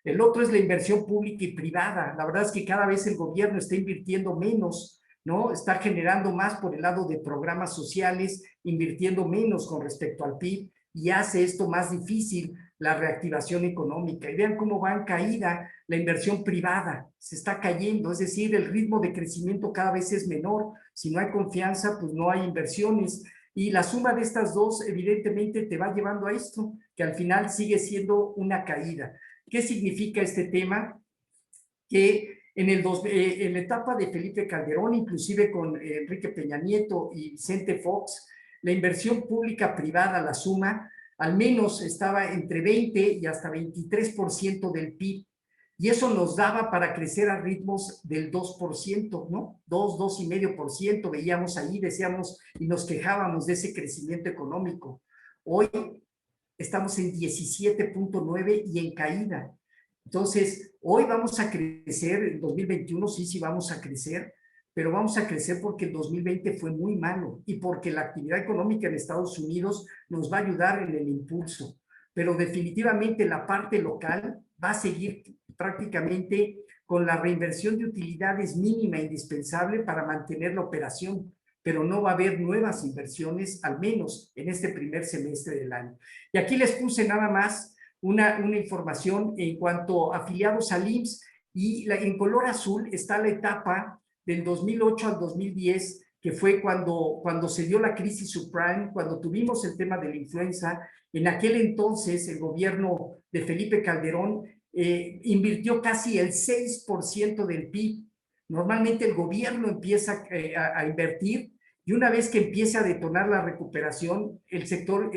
El otro es la inversión pública y privada. La verdad es que cada vez el gobierno está invirtiendo menos, ¿no? Está generando más por el lado de programas sociales, invirtiendo menos con respecto al PIB y hace esto más difícil la reactivación económica. Y vean cómo va en caída la inversión privada, se está cayendo, es decir, el ritmo de crecimiento cada vez es menor. Si no hay confianza, pues no hay inversiones. Y la suma de estas dos, evidentemente, te va llevando a esto, que al final sigue siendo una caída. ¿Qué significa este tema? Que en la etapa de Felipe Calderón, inclusive con Enrique Peña Nieto y Vicente Fox, la inversión pública privada, la suma, al menos estaba entre 20 y hasta 23% del PIB. Y eso nos daba para crecer a ritmos del 2%, ¿no? 2,5%, veíamos ahí, decíamos y nos quejábamos de ese crecimiento económico. Hoy estamos en 17,9 y en caída. Entonces, hoy vamos a crecer, en 2021 sí vamos a crecer, pero vamos a crecer porque el 2020 fue muy malo y porque la actividad económica en Estados Unidos nos va a ayudar en el impulso. Pero definitivamente la parte local va a seguir prácticamente con la reinversión de utilidades mínima e indispensable para mantener la operación, pero no va a haber nuevas inversiones, al menos en este primer semestre del año. Y aquí les puse nada más una información en cuanto a afiliados al IMSS, y en color azul está la etapa del 2008 al 2010, que fue cuando se dio la crisis subprime, cuando tuvimos el tema de la influenza. En aquel entonces el gobierno de Felipe Calderón invirtió casi el 6% del PIB. Normalmente el gobierno empieza a invertir y una vez que empiece a detonar la recuperación, el sector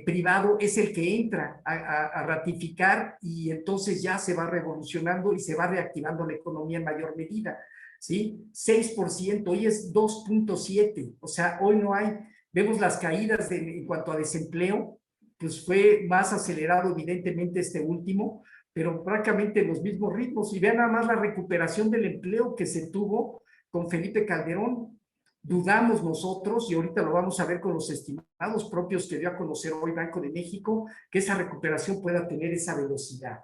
privado es el que entra a ratificar y entonces ya se va revolucionando y se va reactivando la economía en mayor medida, ¿sí? 6%, hoy es 2,7%, o sea, hoy no hay, vemos las caídas en cuanto a desempleo, pues fue más acelerado evidentemente este último, pero prácticamente los mismos ritmos. Y vean nada más la recuperación del empleo que se tuvo con Felipe Calderón. Dudamos nosotros, y ahorita lo vamos a ver con los estimados propios que dio a conocer hoy Banco de México, que esa recuperación pueda tener esa velocidad.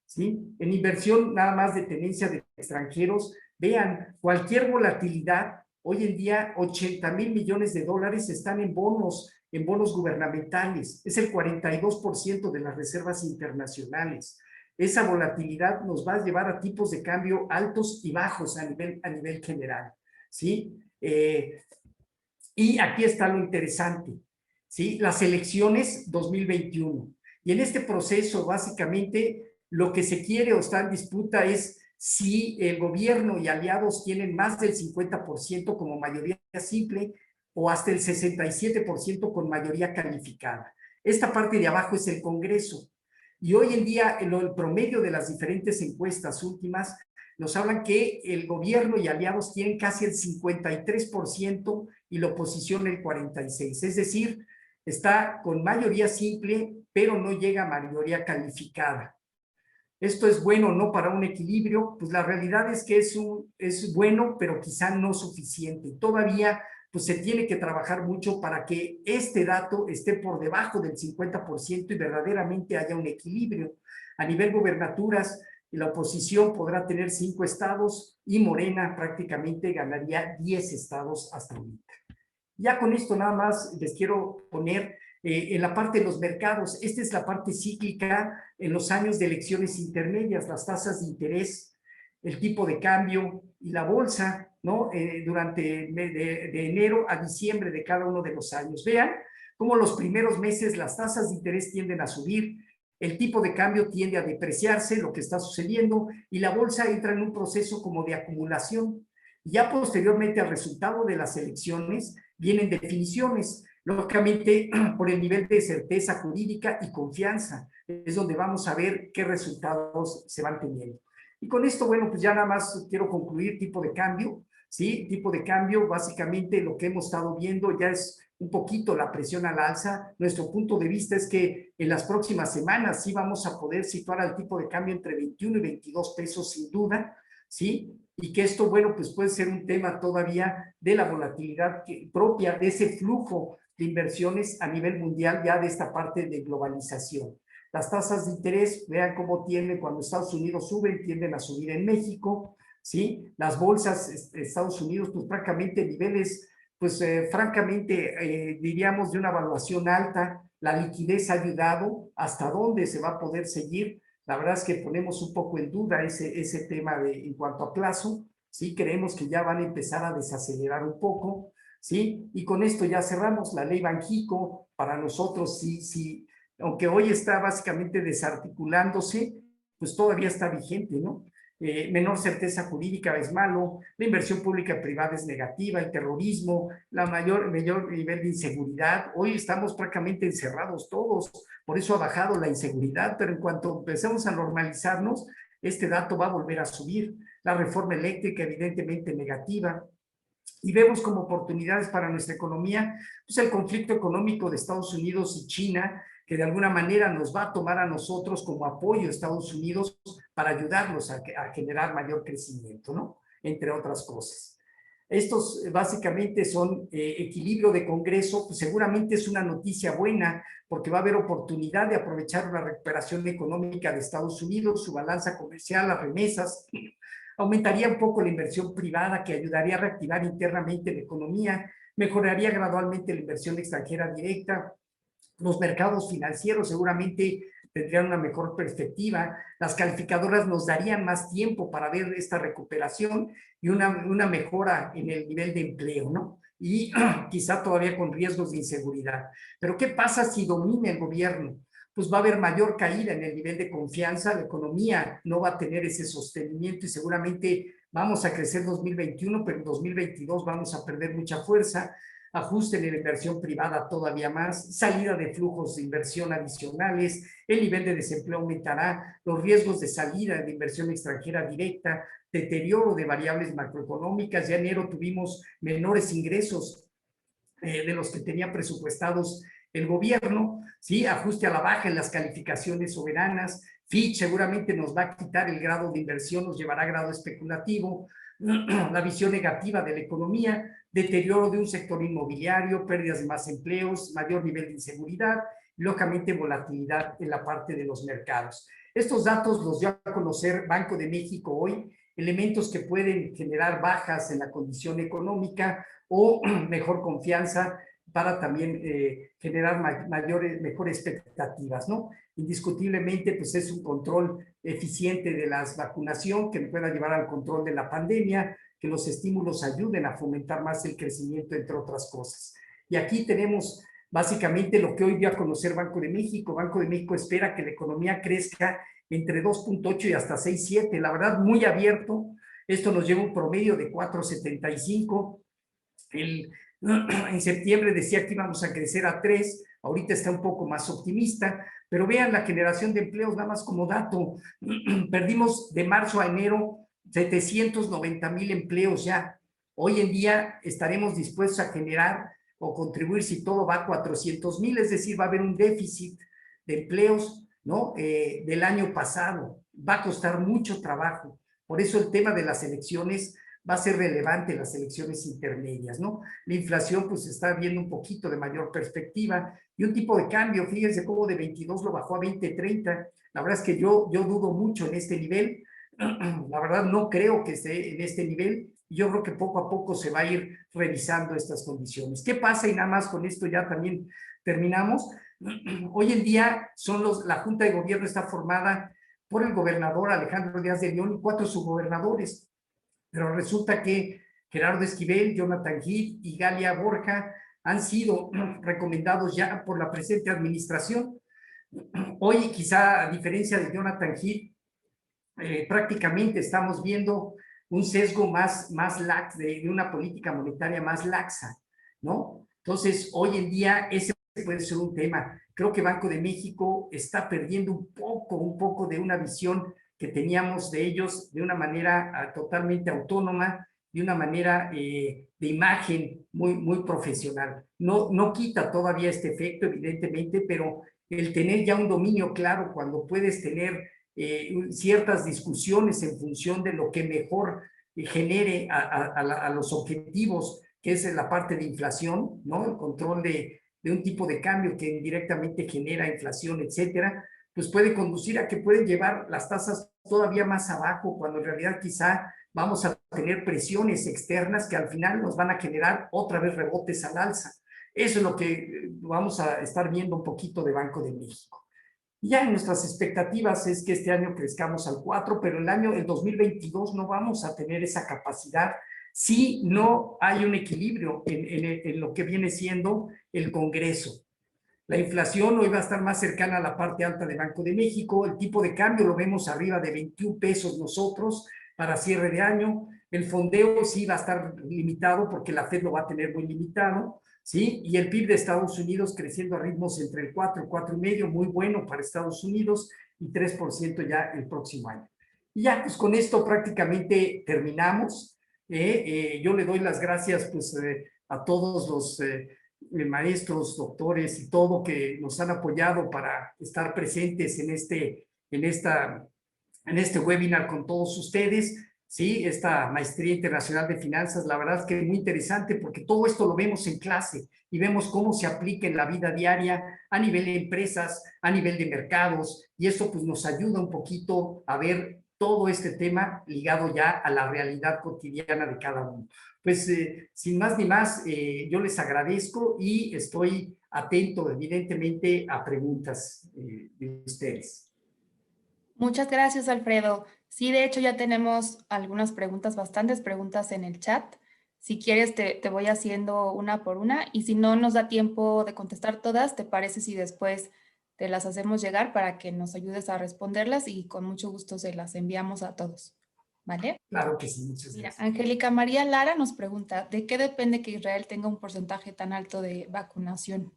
¿Sí? En inversión nada más de tenencia de extranjeros, vean, cualquier volatilidad, hoy en día 80,000 millones de dólares están en bonos gubernamentales, es el 42% de las reservas internacionales. Esa volatilidad nos va a llevar a tipos de cambio altos y bajos a nivel general, ¿sí? Y aquí está lo interesante, ¿sí? Las elecciones 2021. Y en este proceso, básicamente, lo que se quiere o está en disputa es si el gobierno y aliados tienen más del 50% como mayoría simple o hasta el 67% con mayoría calificada. Esta parte de abajo es el Congreso. Y hoy en día, el promedio de las diferentes encuestas últimas nos hablan que el gobierno y aliados tienen casi el 53% y la oposición el 46%. Es decir, está con mayoría simple, pero no llega a mayoría calificada. Esto es bueno, ¿no? Para un equilibrio, pues la realidad es que es bueno, pero quizá no suficiente. Todavía pues se tiene que trabajar mucho para que este dato esté por debajo del 50% y verdaderamente haya un equilibrio. A nivel gubernaturas, la oposición podrá tener 5 estados y Morena prácticamente ganaría 10 estados hasta ahorita. Ya con esto nada más les quiero poner en la parte de los mercados. Esta es la parte cíclica en los años de elecciones intermedias, las tasas de interés, el tipo de cambio y la bolsa, ¿no? Durante de enero a diciembre de cada uno de los años. Vean cómo los primeros meses las tasas de interés tienden a subir, el tipo de cambio tiende a depreciarse, lo que está sucediendo, y la bolsa entra en un proceso como de acumulación. Ya posteriormente al resultado de las elecciones vienen definiciones, lógicamente por el nivel de certeza jurídica y confianza, es donde vamos a ver qué resultados se van teniendo. Y con esto, bueno, pues ya nada más quiero concluir tipo de cambio, ¿sí? Tipo de cambio, básicamente lo que hemos estado viendo ya es un poquito la presión al alza. Nuestro punto de vista es que en las próximas semanas sí vamos a poder situar al tipo de cambio entre 21 y 22 pesos sin duda, ¿sí? Y que esto, bueno, pues puede ser un tema todavía de la volatilidad propia de ese flujo de inversiones a nivel mundial ya de esta parte de globalización. Las tasas de interés, vean cómo tienden cuando Estados Unidos suben, tienden a subir en México, ¿sí? Las bolsas de Estados Unidos, pues prácticamente niveles, pues francamente diríamos de una evaluación alta. La liquidez ha ayudado. ¿Hasta dónde se va a poder seguir? La verdad es que ponemos un poco en duda ese tema en cuanto a plazo, ¿sí? Creemos que ya van a empezar a desacelerar un poco, ¿sí? Y con esto ya cerramos la ley Banjico. Para nosotros, sí, aunque hoy está básicamente desarticulándose, pues todavía está vigente, ¿no? Menor certeza jurídica es malo, la inversión pública privada es negativa, el terrorismo, mayor nivel de inseguridad. Hoy estamos prácticamente encerrados todos, por eso ha bajado la inseguridad, pero en cuanto empecemos a normalizarnos, este dato va a volver a subir. La reforma eléctrica evidentemente negativa. Y vemos como oportunidades para nuestra economía, pues el conflicto económico de Estados Unidos y China, que de alguna manera nos va a tomar a nosotros como apoyo a Estados Unidos para ayudarlos a generar mayor crecimiento, ¿no? Entre otras cosas. Estos básicamente son equilibrio de Congreso, pues seguramente es una noticia buena porque va a haber oportunidad de aprovechar una recuperación económica de Estados Unidos, su balanza comercial, las remesas. Aumentaría un poco la inversión privada que ayudaría a reactivar internamente la economía, mejoraría gradualmente la inversión extranjera directa, los mercados financieros seguramente tendrían una mejor perspectiva, las calificadoras nos darían más tiempo para ver esta recuperación y una mejora en el nivel de empleo, ¿no? Y quizá todavía con riesgos de inseguridad. Pero ¿qué pasa si domina el gobierno? Pues va a haber mayor caída en el nivel de confianza, la economía no va a tener ese sostenimiento y seguramente vamos a crecer 2021, pero en 2022 vamos a perder mucha fuerza, ajuste en la inversión privada todavía más, salida de flujos de inversión adicionales, el nivel de desempleo aumentará, los riesgos de salida de inversión extranjera directa, deterioro de variables macroeconómicas. Ya en enero tuvimos menores ingresos de los que tenía presupuestados el gobierno, ¿sí? Ajuste a la baja en las calificaciones soberanas. Fitch seguramente nos va a quitar el grado de inversión, nos llevará a grado especulativo, la visión negativa de la economía, deterioro de un sector inmobiliario, pérdidas de más empleos, mayor nivel de inseguridad, y lógicamente volatilidad en la parte de los mercados. Estos datos los dio a conocer Banco de México hoy, elementos que pueden generar bajas en la condición económica o mejor confianza para también generar mejores expectativas, ¿no? Indiscutiblemente, pues es un control eficiente de la vacunación que pueda llevar al control de la pandemia, que los estímulos ayuden a fomentar más el crecimiento, entre otras cosas. Y aquí tenemos básicamente lo que hoy dio a conocer Banco de México. Banco de México espera que la economía crezca entre 2.8 y hasta 6.7, la verdad muy abierto. Esto nos lleva un promedio de 4.75. En septiembre decía que íbamos a crecer a 3, ahorita está un poco más optimista, pero vean la generación de empleos nada más como dato. Perdimos de marzo a enero 790,000 empleos ya. Hoy en día estaremos dispuestos a generar o contribuir, si todo va a 400,000, es decir, va a haber un déficit de empleos, ¿no? Del año pasado. Va a costar mucho trabajo. Por eso el tema de las elecciones va a ser relevante en las elecciones intermedias, ¿no? La inflación pues está viendo un poquito de mayor perspectiva y un tipo de cambio, fíjense cómo de 22 lo bajó a 20.30. La verdad es que yo dudo mucho en este nivel. La verdad no creo que esté en este nivel. Yo creo que poco a poco se va a ir revisando estas condiciones. ¿Qué pasa? Y nada más con esto ya también terminamos. Hoy en día la Junta de Gobierno está formada por el gobernador Alejandro Díaz de León y 4 subgobernadores. Pero resulta que Gerardo Esquivel, Jonathan Heath y Galia Borja han sido recomendados ya por la presente administración. Hoy, quizá a diferencia de Jonathan Heath, prácticamente estamos viendo un sesgo más lax, de una política monetaria más laxa, ¿no? Entonces, hoy en día ese puede ser un tema. Creo que Banco de México está perdiendo un poco de una visión que teníamos de ellos de una manera totalmente autónoma, de una manera de imagen muy profesional. No quita todavía este efecto, evidentemente, pero el tener ya un dominio claro cuando puedes tener ciertas discusiones en función de lo que mejor genere a los objetivos, que es la parte de inflación, ¿no? El control de un tipo de cambio que indirectamente genera inflación, etcétera, pues puede conducir a que pueden llevar las tasas todavía más abajo, cuando en realidad quizá vamos a tener presiones externas que al final nos van a generar otra vez rebotes al alza. Eso es lo que vamos a estar viendo un poquito de Banco de México. Ya nuestras expectativas es que este año crezcamos al 4, pero el 2022 no vamos a tener esa capacidad si no hay un equilibrio en lo que viene siendo el Congreso. La inflación hoy va a estar más cercana a la parte alta de Banco de México, el tipo de cambio lo vemos arriba de 21 pesos nosotros para cierre de año, el fondeo sí va a estar limitado porque la Fed lo va a tener muy limitado, ¿sí? Y el PIB de Estados Unidos creciendo a ritmos entre el 4 y 4,5, muy bueno para Estados Unidos, y 3% ya el próximo año. Y ya, pues con esto prácticamente terminamos. Yo le doy las gracias pues a todos los maestros, doctores y todo que nos han apoyado para estar presentes en este webinar con todos ustedes. Sí, esta maestría internacional de finanzas, la verdad es que es muy interesante porque todo esto lo vemos en clase y vemos cómo se aplica en la vida diaria a nivel de empresas, a nivel de mercados, y eso pues nos ayuda un poquito a ver todo este tema ligado ya a la realidad cotidiana de cada uno. Pues sin más ni más, yo les agradezco y estoy atento evidentemente a preguntas de ustedes. Muchas gracias, Alfredo. Sí, de hecho ya tenemos algunas preguntas, bastantes preguntas en el chat. Si quieres, te voy haciendo una por una, y si no nos da tiempo de contestar todas, ¿te parece si después te las hacemos llegar para que nos ayudes a responderlas y con mucho gusto se las enviamos a todos? ¿Vale? Claro que sí, muchas Mira, gracias. Angélica María Lara nos pregunta, ¿de qué depende que Israel tenga un porcentaje tan alto de vacunación?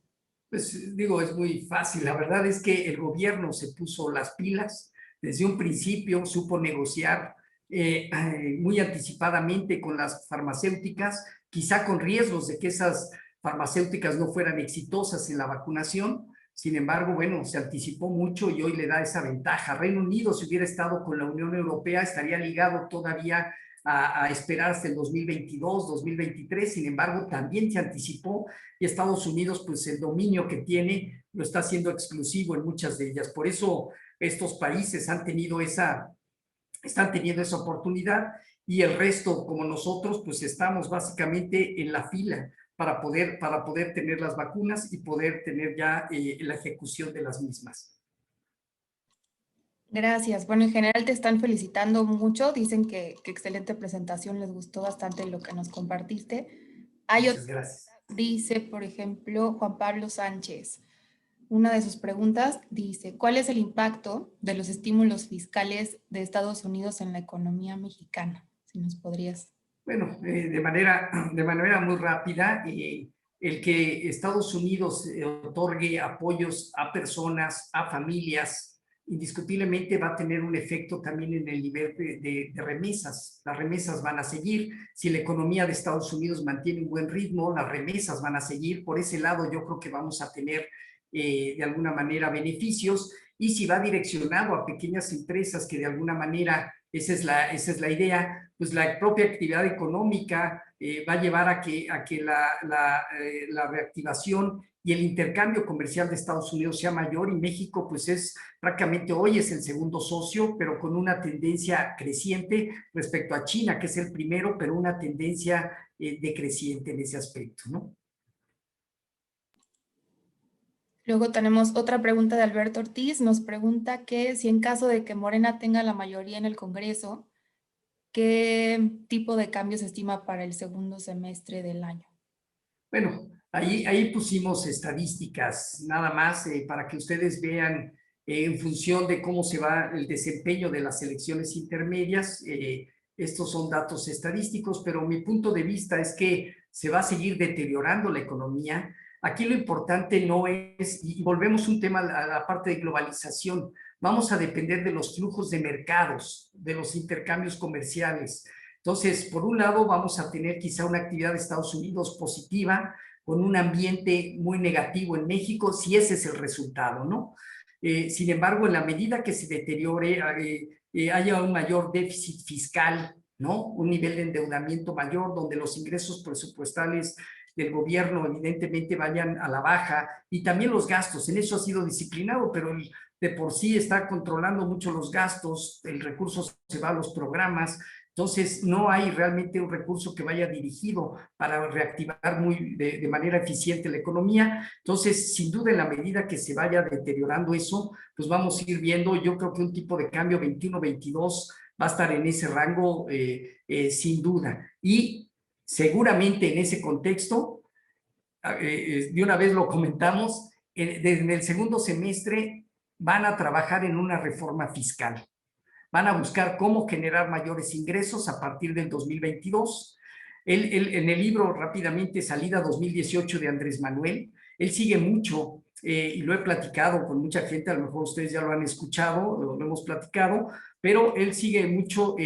Pues digo, es muy fácil. La verdad es que el gobierno se puso las pilas desde un principio, supo negociar muy anticipadamente con las farmacéuticas, quizá con riesgos de que esas farmacéuticas no fueran exitosas en la vacunación. Sin embargo, bueno, se anticipó mucho y hoy le da esa ventaja. Reino Unido, si hubiera estado con la Unión Europea, estaría ligado todavía a esperar hasta el 2022, 2023. Sin embargo, también se anticipó, y Estados Unidos, pues el dominio que tiene lo está haciendo exclusivo en muchas de ellas. Por eso estos países están teniendo esa oportunidad, y el resto, como nosotros, pues estamos básicamente en la fila para poder tener las vacunas y poder tener ya la ejecución de las mismas. Gracias. Bueno, en general te están felicitando mucho. Dicen que excelente presentación, les gustó bastante lo que nos compartiste. Muchas gracias. Dice, por ejemplo, Juan Pablo Sánchez. Una de sus preguntas dice, ¿cuál es el impacto de los estímulos fiscales de Estados Unidos en la economía mexicana? Si nos podrías. Bueno, de manera muy rápida, el que Estados Unidos otorgue apoyos a personas, a familias, indiscutiblemente va a tener un efecto también en el nivel de remesas. Las remesas van a seguir. Si la economía de Estados Unidos mantiene un buen ritmo, las remesas van a seguir. Por ese lado, yo creo que vamos a tener de alguna manera beneficios. Y si va direccionado a pequeñas empresas que de alguna manera, esa es la idea, pues la propia actividad económica va a llevar a que la reactivación y el intercambio comercial de Estados Unidos sea mayor, y México pues prácticamente hoy es el segundo socio, pero con una tendencia creciente respecto a China, que es el primero, pero una tendencia decreciente en ese aspecto, ¿no? Luego tenemos otra pregunta de Alberto Ortiz. Nos pregunta que si en caso de que Morena tenga la mayoría en el Congreso, ¿qué tipo de cambio se estima para el segundo semestre del año? Bueno, ahí pusimos estadísticas nada más para que ustedes vean en función de cómo se va el desempeño de las elecciones intermedias. Estos son datos estadísticos, pero mi punto de vista es que se va a seguir deteriorando la economía. Aquí lo importante no es, y volvemos un tema a la parte de globalización, vamos a depender de los flujos de mercados, de los intercambios comerciales. Entonces, por un lado, vamos a tener quizá una actividad de Estados Unidos positiva, con un ambiente muy negativo en México, si ese es el resultado, ¿no? Sin embargo, en la medida que se deteriore, haya un mayor déficit fiscal, ¿no? Un nivel de endeudamiento mayor, donde los ingresos presupuestales del gobierno evidentemente vayan a la baja, y también los gastos. En eso ha sido disciplinado, pero de por sí está controlando mucho los gastos, el recurso se va a los programas. Entonces, no hay realmente un recurso que vaya dirigido para reactivar de manera eficiente la economía. Entonces, sin duda, en la medida que se vaya deteriorando eso, pues vamos a ir viendo, yo creo que un tipo de cambio 21-22 va a estar en ese rango sin duda. Y seguramente en ese contexto, de una vez lo comentamos, desde el segundo semestre van a trabajar en una reforma fiscal. Van a buscar cómo generar mayores ingresos a partir del 2022. En el libro, rápidamente, Salida 2018 de Andrés Manuel, él sigue mucho, y lo he platicado con mucha gente, a lo mejor ustedes ya lo han escuchado, lo hemos platicado, pero él sigue mucho,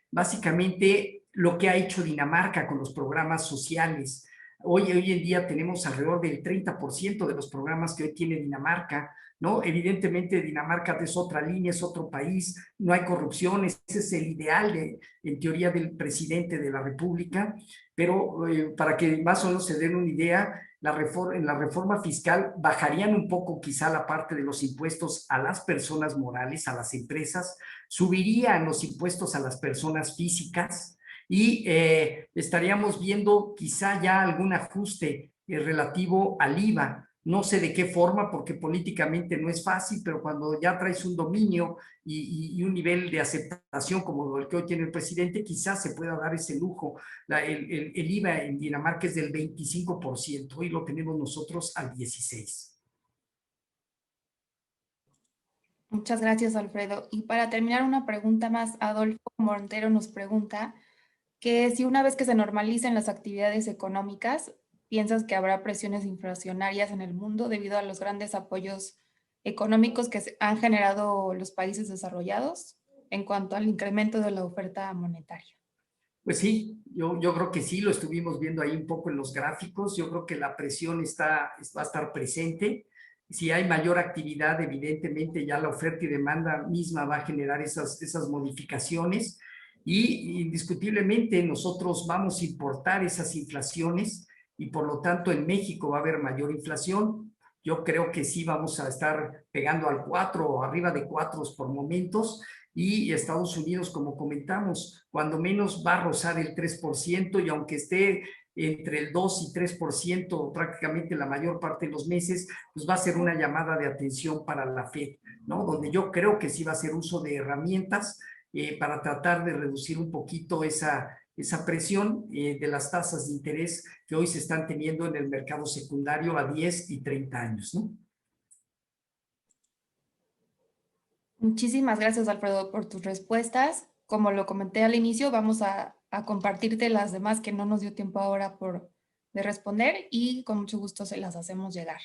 básicamente, lo que ha hecho Dinamarca con los programas sociales. Hoy en día tenemos alrededor del 30% de los programas que hoy tiene Dinamarca, ¿no? Evidentemente Dinamarca es otra línea, es otro país, no hay corrupción, ese es el ideal en teoría del presidente de la República, pero para que más o menos se den una idea, en la reforma fiscal bajarían un poco quizá la parte de los impuestos a las personas morales, a las empresas, subirían los impuestos a las personas físicas, y estaríamos viendo quizá ya algún ajuste relativo al IVA. No sé de qué forma, porque políticamente no es fácil, pero cuando ya traes un dominio y un nivel de aceptación como el que hoy tiene el presidente, quizás se pueda dar ese lujo. El IVA en Dinamarca es del 25%, hoy lo tenemos nosotros al 16%. Muchas gracias, Alfredo. Y para terminar, una pregunta más, Adolfo Montero nos pregunta que si una vez que se normalicen las actividades económicas, ¿piensas que habrá presiones inflacionarias en el mundo debido a los grandes apoyos económicos que han generado los países desarrollados en cuanto al incremento de la oferta monetaria? Pues sí, yo creo que sí, lo estuvimos viendo ahí un poco en los gráficos. Yo creo que la presión va a estar presente. Si hay mayor actividad, evidentemente ya la oferta y demanda misma va a generar esas modificaciones, y indiscutiblemente nosotros vamos a importar esas inflaciones, y por lo tanto en México va a haber mayor inflación. Yo creo que sí vamos a estar pegando al 4 o arriba de 4 por momentos, y Estados Unidos, como comentamos, cuando menos va a rozar el 3%, y aunque esté entre el 2 y 3% prácticamente la mayor parte de los meses, pues va a ser una llamada de atención para la Fed, ¿no? Donde yo creo que sí va a hacer uso de herramientas para tratar de reducir un poquito esa presión de las tasas de interés que hoy se están teniendo en el mercado secundario a 10 y 30 años, ¿no? Muchísimas gracias, Alfredo, por tus respuestas. Como lo comenté al inicio, vamos a compartirte las demás que no nos dio tiempo ahora de responder, y con mucho gusto se las hacemos llegar.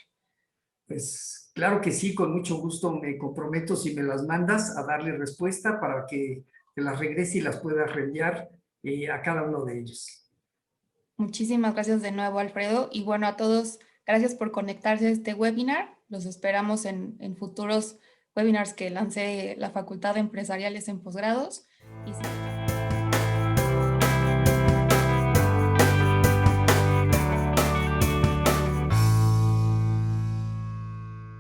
Pues claro que sí, con mucho gusto me comprometo, si me las mandas, a darle respuesta para que te las regrese y las puedas reenviar a cada uno de ellos. Muchísimas gracias de nuevo, Alfredo. Y bueno, a todos, gracias por conectarse a este webinar. Los esperamos en futuros webinars que lance la Facultad de Empresariales en Posgrados. Y